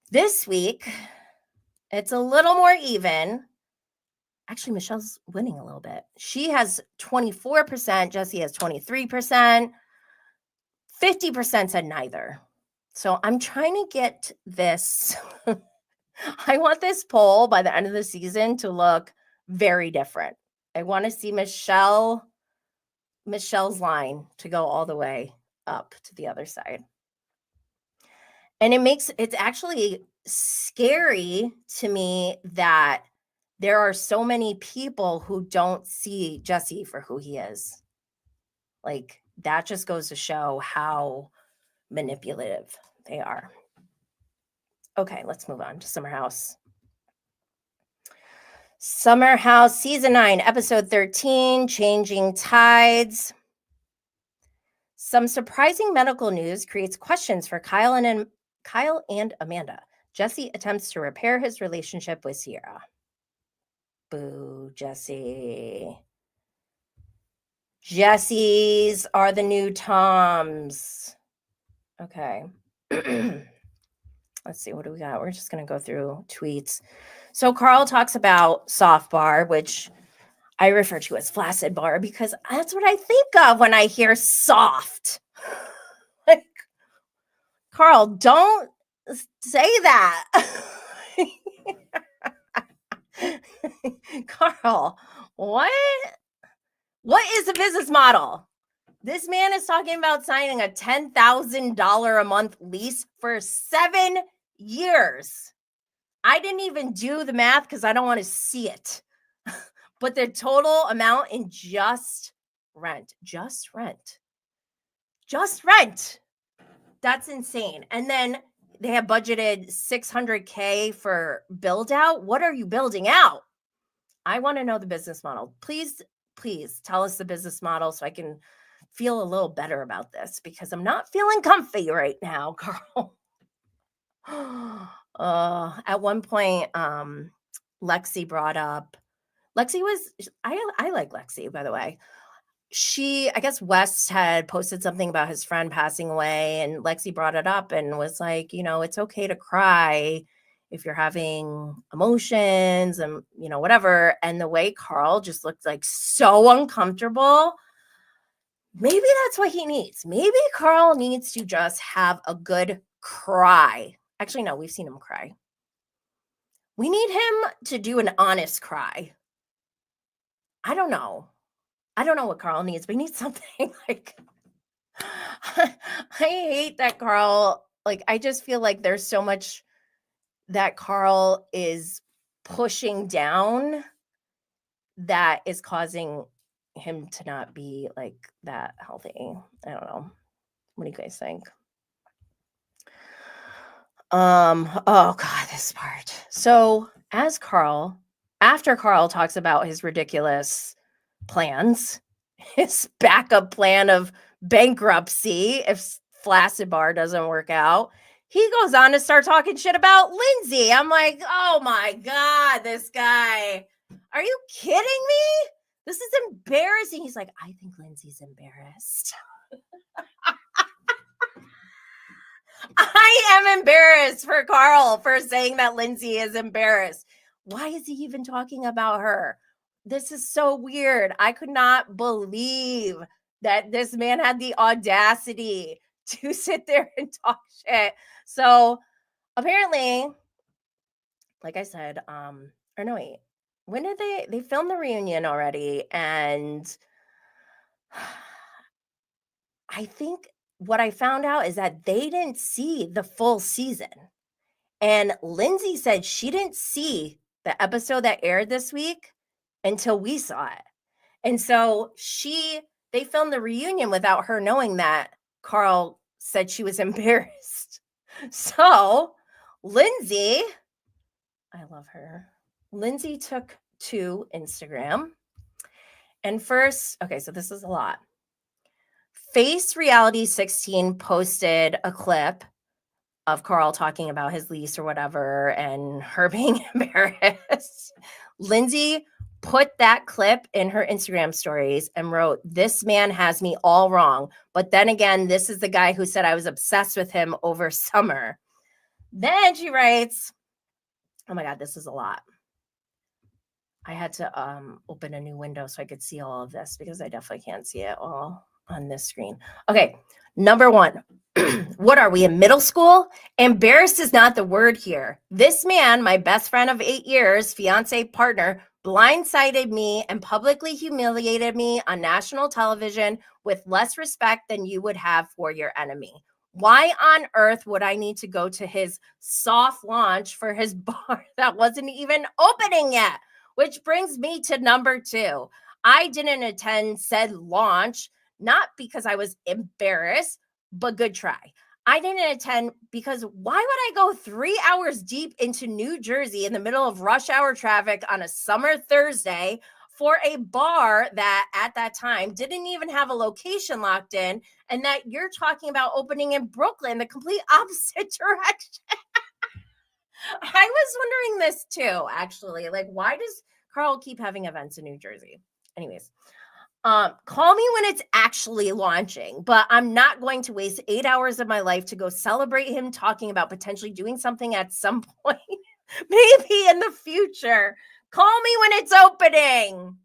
This week, it's a little more even. Actually, Michelle's winning a little bit. She has 24%. Jesse has 23%. 50% said neither. So I'm trying to get this. I want this poll by the end of the season to look very different. I want to see Michelle's line to go all the way up to the other side. And it's actually scary to me that there are so many people who don't see Jesse for who he is. Like, that just goes to show how manipulative they are. Okay, let's move on to Summer House. Summer House, Season 9, Episode 13, Changing Tides. Some surprising medical news creates questions for Kyle and Amanda. Jesse attempts to repair his relationship with Sierra. Boo, Jesse. Jessies are the new Toms. Okay. Let's see, what do we got? We're just going to go through tweets. So Carl talks about soft bar, which I refer to as flaccid bar because that's what I think of when I hear soft. Like, Carl, don't say that. Carl, what is the business model? This man is talking about signing a $10,000 a month lease for 7 years. I didn't even do the math because I don't want to see it. But the total amount in just rent, that's insane. And then they have budgeted $600K for build out. What are you building out? I want to know the business model. Please tell us the business model so I can feel a little better about this because I'm not feeling comfy right now, Carl. At one point, Lexi brought up, I like Lexi, by the way. I guess West had posted something about his friend passing away and Lexi brought it up and was like, it's okay to cry if you're having emotions and, you know, whatever. And the way Carl just looked like so uncomfortable, maybe that's what he needs. Maybe Carl needs to just have a good cry. Actually, no, we've seen him cry. We need him to do an honest cry. I don't know. I don't know what Carl needs, but he needs something like, I hate that Carl, like, I just feel like there's so much that Carl is pushing down that is causing him to not be like that healthy. I don't know. What do you guys think? Oh God, this part. So after Carl talks about his ridiculous plans, his backup plan of bankruptcy if Flaccid Bar doesn't work out, he goes on to start talking shit about Lindsay. I'm like, oh my God, this guy. Are you kidding me? This is embarrassing. He's like, I think Lindsay's embarrassed. I am embarrassed for Carl for saying that Lindsay is embarrassed. Why is he even talking about her? This is so weird. I could not believe that this man had the audacity to sit there and talk shit. So apparently, like I said, or no, wait, when did they filmed the reunion already? And I think what I found out is that they didn't see the full season. And Lindsay said she didn't see the episode that aired this week until we saw it. And so they filmed the reunion without her knowing that Carl said she was embarrassed. So Lindsay, I love her. Lindsay took to Instagram. And first, okay, so this is a lot. Face Reality 16 posted a clip of Carl talking about his lease or whatever and her being embarrassed. Lindsay put that clip in her Instagram stories and wrote, "This man has me all wrong. But then again, this is the guy who said I was obsessed with him over summer." Then she writes, oh my God, this is a lot. I had to open a new window so I could see all of this because I definitely can't see it all on this screen. Okay, number one. What are we in middle school? Embarrassed is not the word here. This man, my best friend of 8 years, fiance partner, blindsided me and publicly humiliated me on national television with less respect than you would have for your enemy. Why on earth would I need to go to his soft launch for his bar that wasn't even opening yet? Which brings me to number 2. I didn't attend said launch, not because I was embarrassed, but good try. I didn't attend because why would I go 3 hours deep into New Jersey in the middle of rush hour traffic on a summer Thursday for a bar that at that time didn't even have a location locked in, and that you're talking about opening in Brooklyn, the complete opposite direction? I was wondering this too, actually. Like, why does Carl keep having events in New Jersey? Anyways, call me when it's actually launching, but I'm not going to waste 8 hours of my life to go celebrate him talking about potentially doing something at some point, maybe in the future. Call me when it's opening.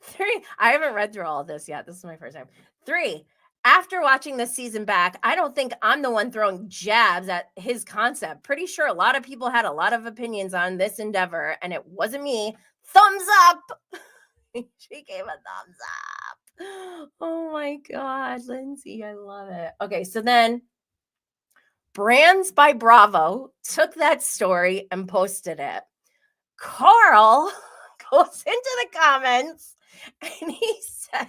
3, I haven't read through all of this yet. This is my first time. 3, after watching this season back, I don't think I'm the one throwing jabs at his concept. Pretty sure a lot of people had a lot of opinions on this endeavor, and it wasn't me. Thumbs up. She gave a thumbs up. Oh my God, Lindsay, I love it. Okay, so then Brands by Bravo took that story and posted it. Carl goes into the comments and he says,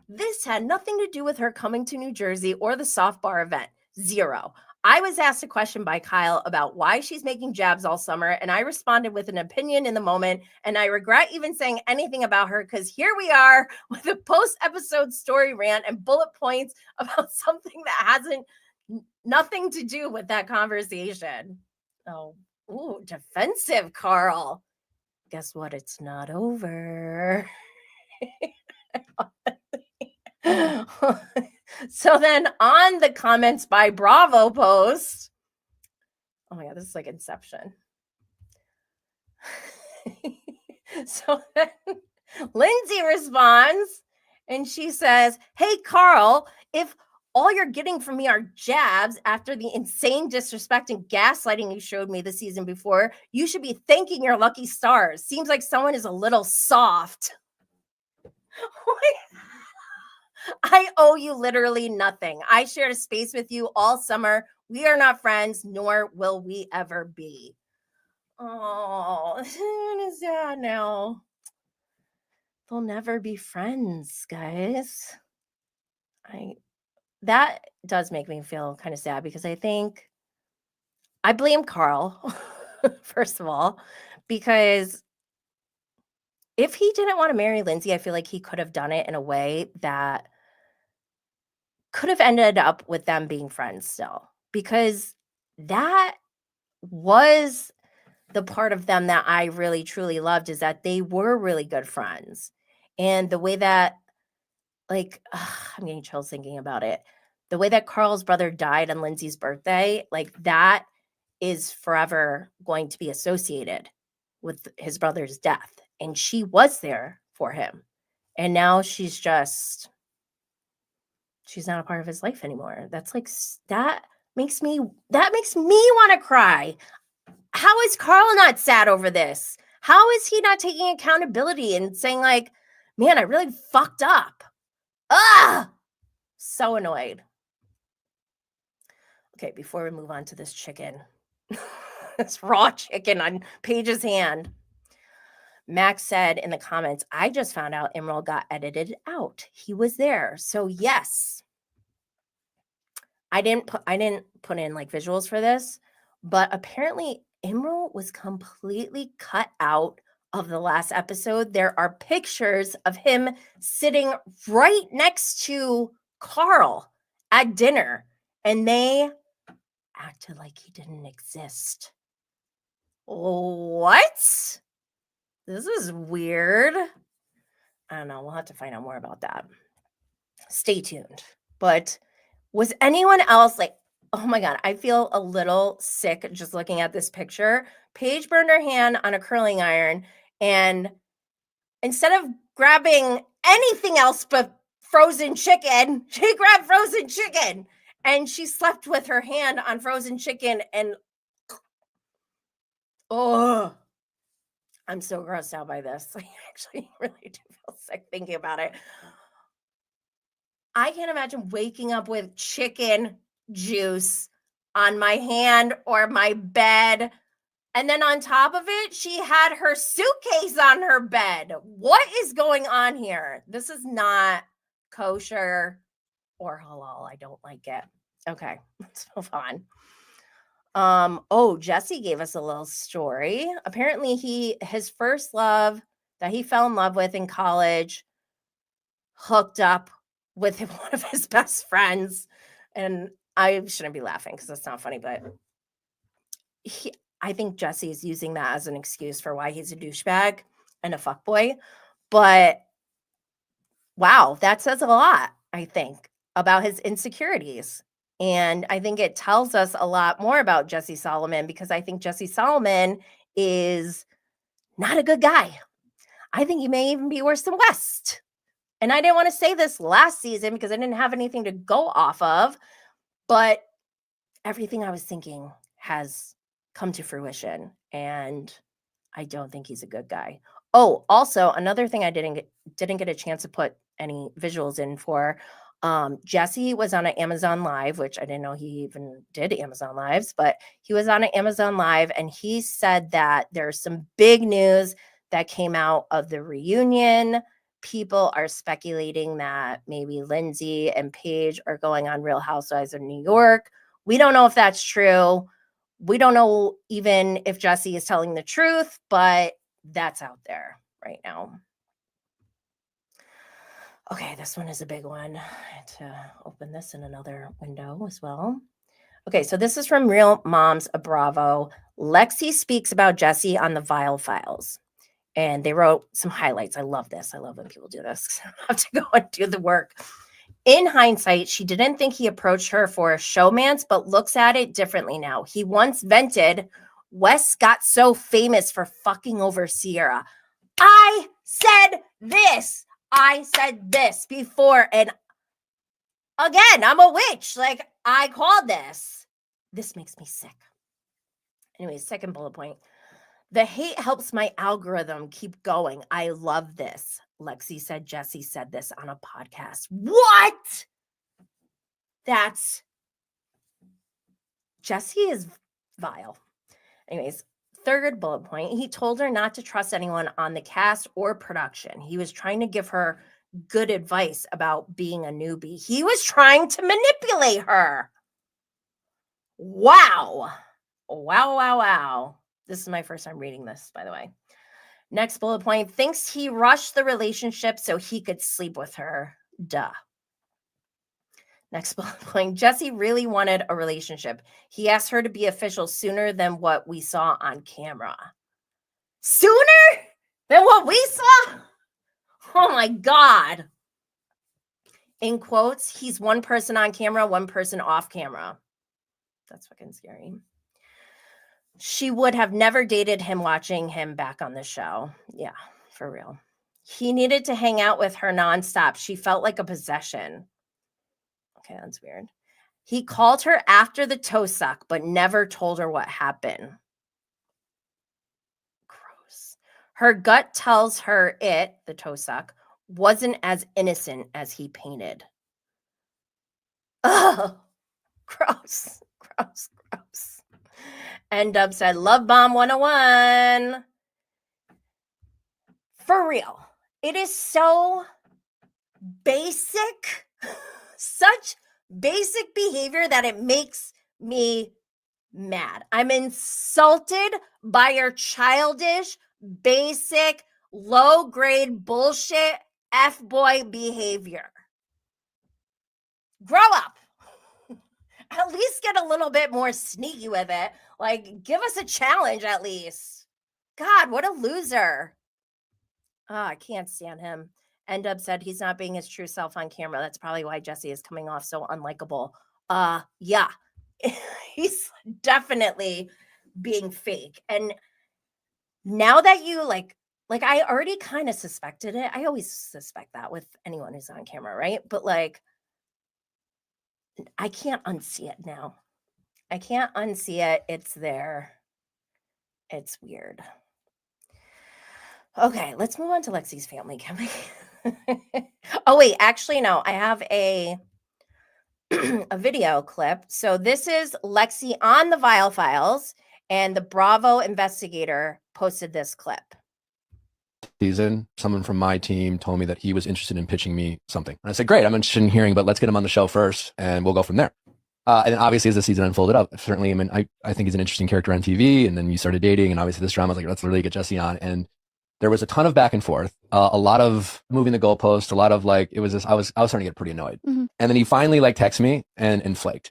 this had nothing to do with her coming to New Jersey or the soft bar event. 0. I was asked a question by Kyle about why she's making jabs all summer, and I responded with an opinion in the moment, and I regret even saying anything about her because here we are with a post-episode story rant and bullet points about something that hasn't nothing to do with that conversation. Oh, ooh, defensive Carl. Guess what? It's not over. So then on the comments by Bravo post, oh my God, this is like Inception. So then Lindsay responds and she says, "Hey, Carl, if all you're getting from me are jabs after the insane disrespect and gaslighting you showed me the season before, you should be thanking your lucky stars. Seems like someone is a little soft." I owe you literally nothing. I shared a space with you all summer. We are not friends, nor will we ever be. Oh, what is that now? They'll never be friends, guys. That does make me feel kind of sad because I think I blame Carl, first of all, because if he didn't want to marry Lindsay, I feel like he could have done it in a way that could have ended up with them being friends still, because that was the part of them that I really truly loved, is that they were really good friends. And the way that, like, I'm getting chills thinking about it. The way that Carl's brother died on Lindsay's birthday, like that is forever going to be associated with his brother's death. And she was there for him. And now she's not a part of his life anymore. That's like, that makes me want to cry. How is Carl not sad over this? How is he not taking accountability and saying like, man, I really fucked up? So annoyed. Okay, before we move on to this chicken, this raw chicken on Paige's hand, Max said in the comments, I just found out Emerald got edited out. He was there. So yes, I didn't put in like visuals for this, but apparently Emerald was completely cut out of the last episode. There are pictures of him sitting right next to Carl at dinner, and they acted like he didn't exist. What? This is weird. I don't know. We'll have to find out more about that. Stay tuned. But was anyone else like, oh my God, I feel a little sick just looking at this picture. Paige burned her hand on a curling iron, and instead of grabbing anything else but frozen chicken, she grabbed frozen chicken, and she slept with her hand on frozen chicken. And oh, I'm so grossed out by this. I actually really do feel sick thinking about it. I can't imagine waking up with chicken juice on my hand or my bed. And then on top of it, she had her suitcase on her bed. What is going on here? This is not kosher or halal. I don't like it. Okay, let's move on. Jesse gave us a little story. Apparently his first love that he fell in love with in college hooked up with one of his best friends. And I shouldn't be laughing because that's not funny, but I think Jesse is using that as an excuse for why he's a douchebag and a fuckboy. But wow, that says a lot, I think, about his insecurities. And I think it tells us a lot more about Jesse Solomon, because I think Jesse Solomon is not a good guy. I think he may even be worse than West. And I didn't want to say this last season because I didn't have anything to go off of, but everything I was thinking has come to fruition, and I don't think he's a good guy. Oh, also another thing I didn't get a chance to put any visuals in for. Jesse was on an Amazon Live, which I didn't know he even did Amazon Lives, but he was on an Amazon Live, and he said that there's some big news that came out of the reunion. People are speculating that maybe Lindsay and Paige are going on Real Housewives of New York. We don't know if that's true. We don't know even if Jesse is telling the truth, but that's out there right now. Okay, this one is a big one. I had to open this in another window as well. Okay, so this is from Real Moms of Bravo. Lexi speaks about Jesse on the Vile Files. And they wrote some highlights. I love this. I love when people do this. I don't have to go and do the work. In hindsight, she didn't think he approached her for a showmance, but looks at it differently now. He once vented, Wes got so famous for fucking over Sierra. I said this. I said this before. And again, I'm a witch. Like, I called this. This makes me sick. Anyway, second bullet point. The hate helps my algorithm keep going. I love this. Lexi said Jesse said this on a podcast. What? Jesse is vile. Anyways, third bullet point. He told her not to trust anyone on the cast or production. He was trying to give her good advice about being a newbie. He was trying to manipulate her. Wow. Wow, wow, wow. This is my first time reading this, by the way. Next bullet point. Thinks he rushed the relationship so he could sleep with her. Duh. Next bullet point. Jesse really wanted a relationship. He asked her to be official sooner than what we saw on camera. Sooner than what we saw? Oh my God. In quotes, he's one person on camera, one person off camera. That's fucking scary. She would have never dated him watching him back on the show. Yeah, for real. He needed to hang out with her nonstop. She felt like a possession. Okay, that's weird. He called her after the toe suck, but never told her what happened. Gross. Her gut tells her the toe suck, wasn't as innocent as he painted. Ugh. Gross. Gross. Gross. And Dub said, Love Bomb 101. For real. It is so basic, such basic behavior that it makes me mad. I'm insulted by your childish, basic, low-grade bullshit F-boy behavior. Grow up. At least get a little bit more sneaky with it. Like, give us a challenge at least. God, what a loser. Oh, I can't stand him. N-Dub said he's not being his true self on camera. That's probably why Jesse is coming off so unlikable. Yeah. He's definitely being fake. And now that you like I already kind of suspected it. I always suspect that with anyone who's on camera, right? But like, I can't unsee it now. I can't unsee it. It's there. It's weird. Okay, let's move on to Lexi's family, can we? Oh, wait, actually, no. I have a video clip. So this is Lexi on the Vile Files, and the Bravo investigator posted this clip. Season, someone from my team told me that he was interested in pitching me something. And I said, great, I'm interested in hearing, but let's get him on the show first and we'll go from there. And then obviously as the season unfolded up, certainly, I mean, I think he's an interesting character on TV, and then you started dating, and obviously this drama, I was like, let's really get Jesse on. And there was a ton of back and forth, a lot of moving the goalpost, a lot of like, it was just, I was starting to get pretty annoyed. Mm-hmm. And then he finally like texted me and flaked.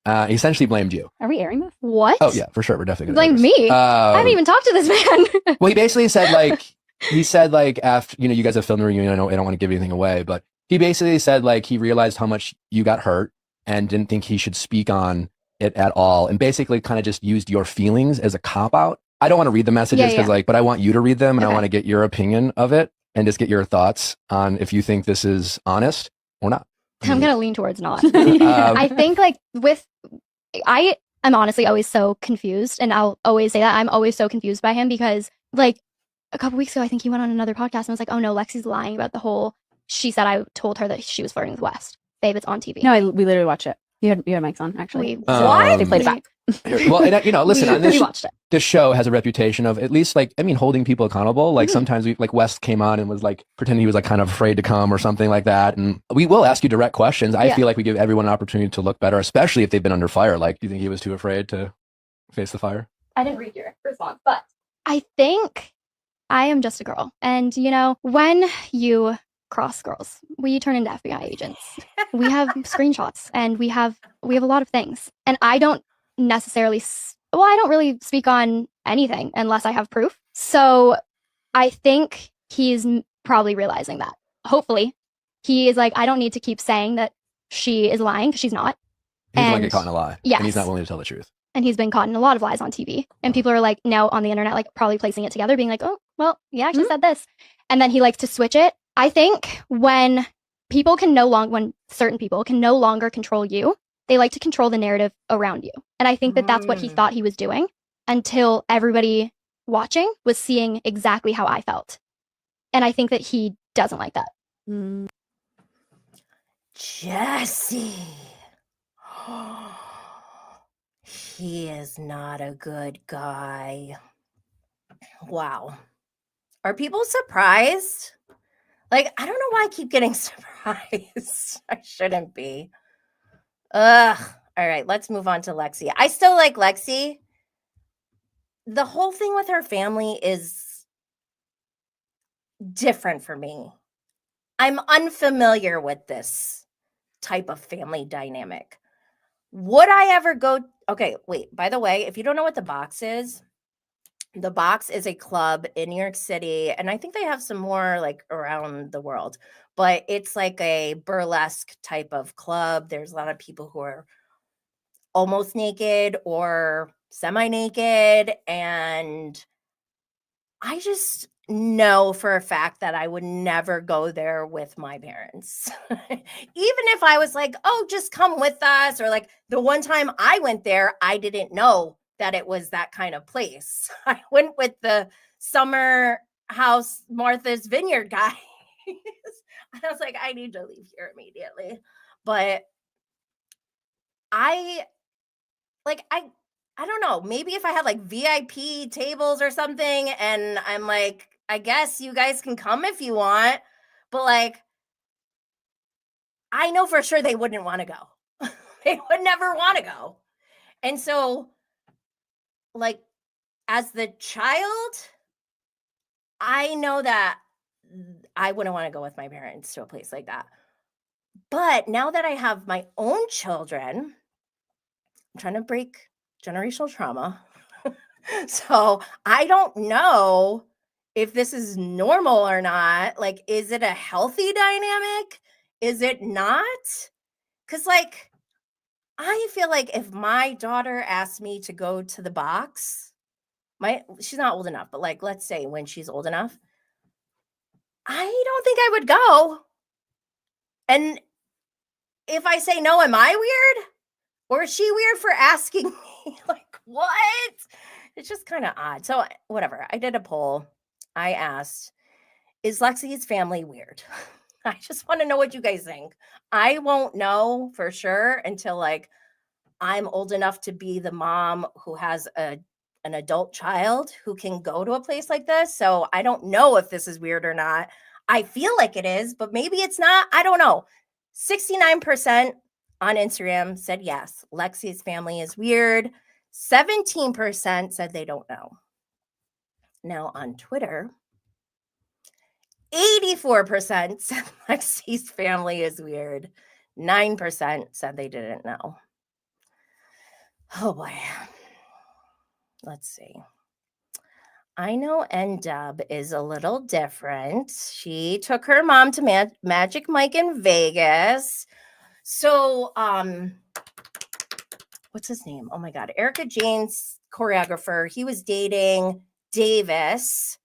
He essentially blamed you. Are we airing this? What? Oh yeah, for sure. We're definitely gonna blame me. I haven't even talked to this man. Well, he basically said like, he said like after, you guys have filmed the reunion, I don't want to give anything away, but he basically said like he realized how much you got hurt and didn't think he should speak on it at all, and basically kind of just used your feelings as a cop out. I don't want to read the messages because like, but I want you to read them, and I want to get your opinion of it and just get your thoughts on if you think this is honest or not. I'm going to lean towards not. I think like I am honestly always so confused, and I'll always say that I'm always so confused by him because like a couple weeks ago, I think he went on another podcast and was like, oh no, Lexi's lying about the whole, she said I told her that she was flirting with West. Babe, it's on TV. No, we literally watched it. You had mics on, actually. What? They played it back. Well, and, listen, on we watched it. This show has a reputation of at least like, I mean, holding people accountable. Like sometimes like West came on and was like pretending he was like kind of afraid to come or something like that. And we will ask you direct questions. I feel like we give everyone an opportunity to look better, especially if they've been under fire. Like, do you think he was too afraid to face the fire? I didn't read your response, but I think I am just a girl. And when you cross girls, we turn into FBI agents. We have screenshots, and we have a lot of things. And I don't necessarily, I don't really speak on anything unless I have proof. So I think he's probably realizing that, hopefully. he is like, I don't need to keep saying that she is lying because she's not. He's the one get caught in a lie. Yes. And he's not willing to tell the truth. And he's been caught in a lot of lies on TV. And people are like, now on the internet, like probably placing it together, being like, oh, well, he actually said this. And then he likes to switch it. I think when certain people can no longer control you, they like to control the narrative around you. And I think that that's what he thought he was doing until everybody watching was seeing exactly how I felt. And I think that he doesn't like that. Jesse. He is not a good guy. Wow. Are people surprised? Like, I don't know why I keep getting surprised. I shouldn't be. Ugh. All right, let's move on to Lexi. I still like Lexi. The whole thing with her family is different for me. I'm unfamiliar with this type of family dynamic. Would I ever go? Okay, wait, by the way, if you don't know what The Box is a club in New York City, and I think they have some more like around the world, but it's like a burlesque type of club. There's a lot of people who are almost naked or semi-naked, and I just know for a fact that I would never go there with my parents. Even if I was like, oh, just come with us, or like the one time I went there, I didn't know that it was that kind of place. I went with the summer house Martha's Vineyard guy. And I was like, I need to leave here immediately. But I don't know, maybe if I had like VIP tables or something, and I'm like, I guess you guys can come if you want, but like, I know for sure they wouldn't want to go. They would never want to go. And so, like, as the child, I know that I wouldn't want to go with my parents to a place like that. But now that I have my own children, I'm trying to break generational trauma. So I don't know if this is normal or not. Like, is it a healthy dynamic? Is it not? Because, like, I feel like if my daughter asked me to go to the box, she's not old enough, but like, let's say when she's old enough, I don't think I would go. And if I say no, am I weird? Or is she weird for asking me? Like, what? It's just kind of odd. So whatever. I did a poll. I asked, is Lexi's family weird? I just want to know what you guys think. I won't know for sure until like I'm old enough to be the mom who has an adult child who can go to a place like this. So I don't know if this is weird or not. I feel like it is, but maybe it's not. I don't know. 69% on Instagram said yes, Lexi's family is weird. 17% said they don't know. Now on Twitter, 84% said Lexi's family is weird. 9% said they didn't know. Oh boy. Let's see. I know N-Dub is a little different. She took her mom to Magic Mike in Vegas. So, what's his name? Oh my God. Erica Jane's choreographer. He was dating Davis,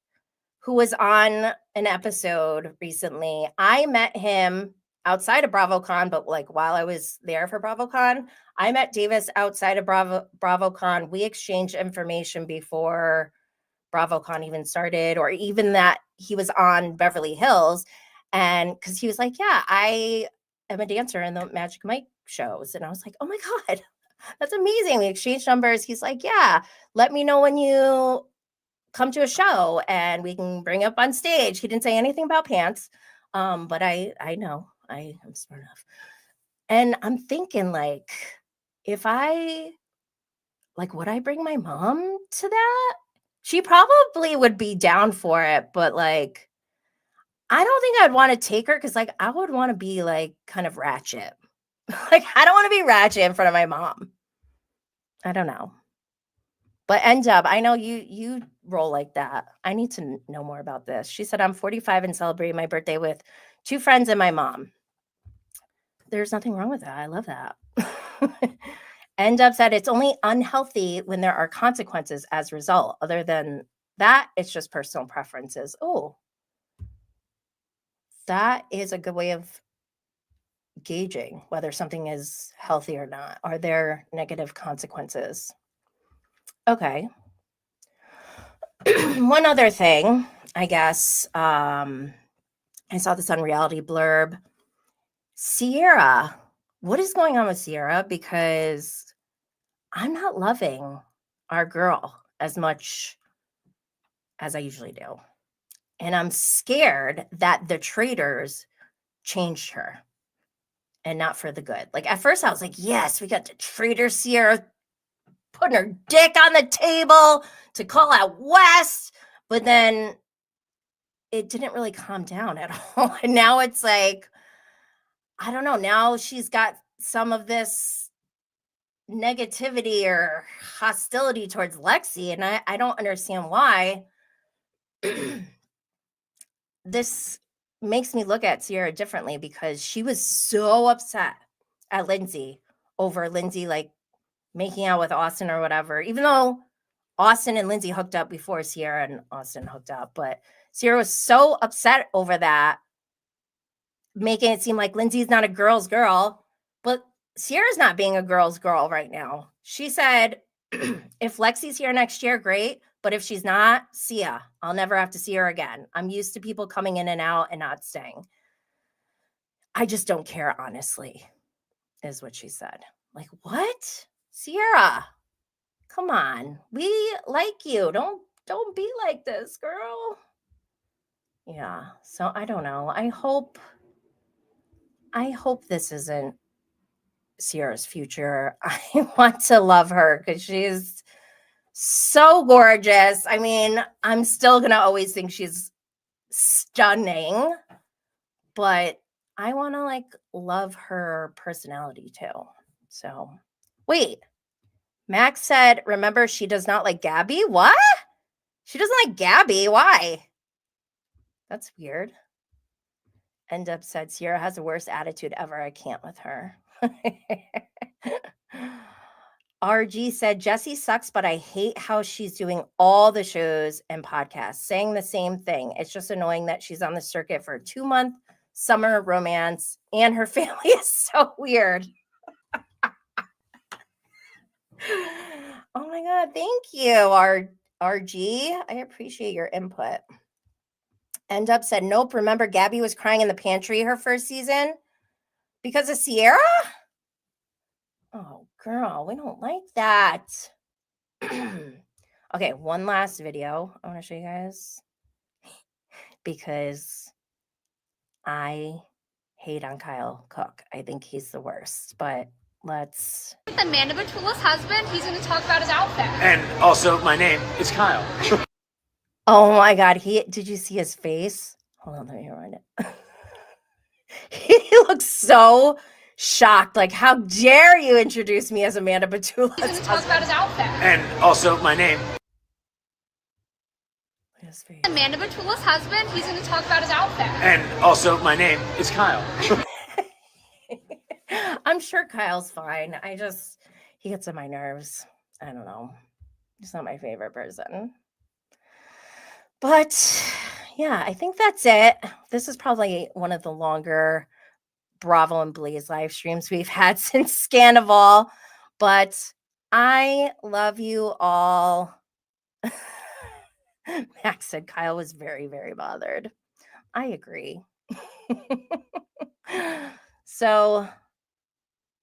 who was on an episode recently. I met him outside of BravoCon, but like while I was there for BravoCon, I met Davis outside of BravoCon. We exchanged information before BravoCon even started, or even that he was on Beverly Hills. And because he was like, yeah, I am a dancer in the Magic Mike shows. And I was like, oh my God, that's amazing. We exchanged numbers. He's like, yeah, let me know when you come to a show and we can bring up on stage. He didn't say anything about pants. But I know I am smart enough. And I'm thinking like, would I bring my mom to that? She probably would be down for it, but like, I don't think I'd want to take her because like, I would want to be like kind of ratchet. Like, I don't want to be ratchet in front of my mom. I don't know. But end up, I know you roll like that. I need to know more about this. She said, I'm 45 and celebrating my birthday with 2 friends and my mom. There's nothing wrong with that. I love that. End up said it's only unhealthy when there are consequences as a result. Other than that, it's just personal preferences. Oh, that is a good way of gauging whether something is healthy or not. Are there negative consequences? Okay. One other thing, I guess, I saw this on Reality Blurb. Sierra, what is going on with Sierra? Because I'm not loving our girl as much as I usually do. And I'm scared that the traders changed her and not for the good. Like at first I was like, yes, we got the traitor Sierra putting her dick on the table to call out West. But then it didn't really calm down at all. And now it's like, I don't know. Now she's got some of this negativity or hostility towards Lexi. And I don't understand why. This makes me look at Sierra differently because she was so upset at Lindsay over Lindsay like making out with Austin or whatever, even though Austin and Lindsay hooked up before Sierra and Austin hooked up. But Sierra was so upset over that, making it seem like Lindsay's not a girl's girl. But Sierra's not being a girl's girl right now. She said, if Lexi's here next year, great. But if she's not, see ya. I'll never have to see her again. I'm used to people coming in and out and not staying. I just don't care, honestly, is what she said. Like, what? Sierra, come on. We like you. Don't be like this, girl. Yeah. So I don't know. I hope this isn't Sierra's future. I want to love her because she's so gorgeous. I mean, I'm still going to always think she's stunning, but I want to like love her personality too. So wait, Max said, remember, she does not like Gabby. What? She doesn't like Gabby. Why? That's weird. End up said, Sierra has the worst attitude ever. I can't with her. RG said, Jessie sucks, but I hate how she's doing all the shows and podcasts, saying the same thing. It's just annoying that she's on the circuit for a 2-month summer romance, and her family is so weird. Oh my God, thank you, RG. I appreciate your input. End up said, nope, remember Gabby was crying in the pantry her first season because of Sierra? Oh, girl, we don't like that. Okay, one last video I want to show you guys because I hate on Kyle Cook. I think he's the worst, but let's... Amanda Batula's husband, he's going to talk about his outfit. And also, my name is Kyle. Oh my God, did you see his face? Hold on, let me rewind it. He looks so shocked. Like, how dare you introduce me as Amanda Batula's husband? He's going to talk about his outfit. And also, my name. His face. Amanda Batula's husband, he's going to talk about his outfit. And also, my name is Kyle. I'm sure Kyle's fine. He gets on my nerves. I don't know. He's not my favorite person. But yeah, I think that's it. This is probably one of the longer Bravo and Blaze live streams we've had since Scandal. But I love you all. Max said Kyle was very, very bothered. I agree. So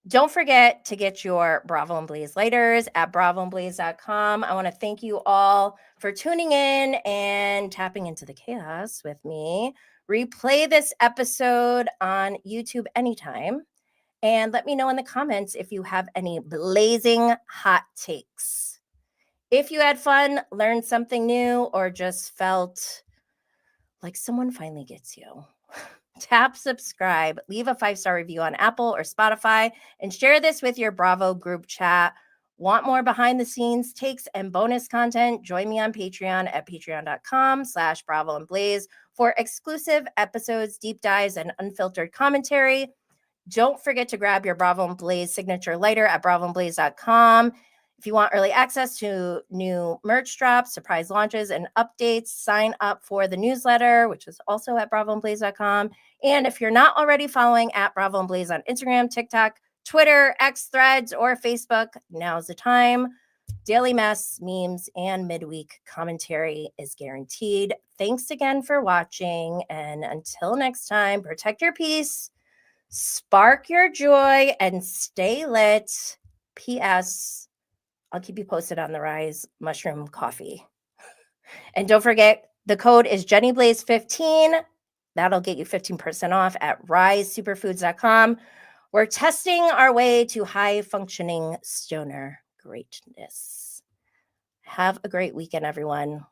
don't forget to get your Bravo and Blaze lighters at bravoandblaze.com. I want to thank you all for tuning in and tapping into the chaos with me. Replay this episode on YouTube anytime. And let me know in the comments if you have any blazing hot takes. If you had fun, learned something new, or just felt like someone finally gets you, tap subscribe, leave a 5-star review on Apple or Spotify, and share this with your Bravo group chat Want more behind the scenes takes and bonus content? Join me on Patreon at patreon.com/Bravo and Blaze for exclusive episodes, deep dives, and unfiltered commentary. Don't forget to grab your Bravo and Blaze signature lighter at bravoandblaze.com. If you want early access to new merch drops, surprise launches, and updates, sign up for the newsletter, which is also at bravoandblaze.com. And if you're not already following at Bravo and Blaze on Instagram, TikTok, Twitter, X Threads, or Facebook, now's the time. Daily mess, memes, and midweek commentary is guaranteed. Thanks again for watching. And until next time, protect your peace, spark your joy, and stay lit. P.S. I'll keep you posted on the Rise Mushroom Coffee. And don't forget, the code is JennyBlaze15. That'll get you 15% off at risesuperfoods.com. We're testing our way to high-functioning stoner greatness. Have a great weekend, everyone.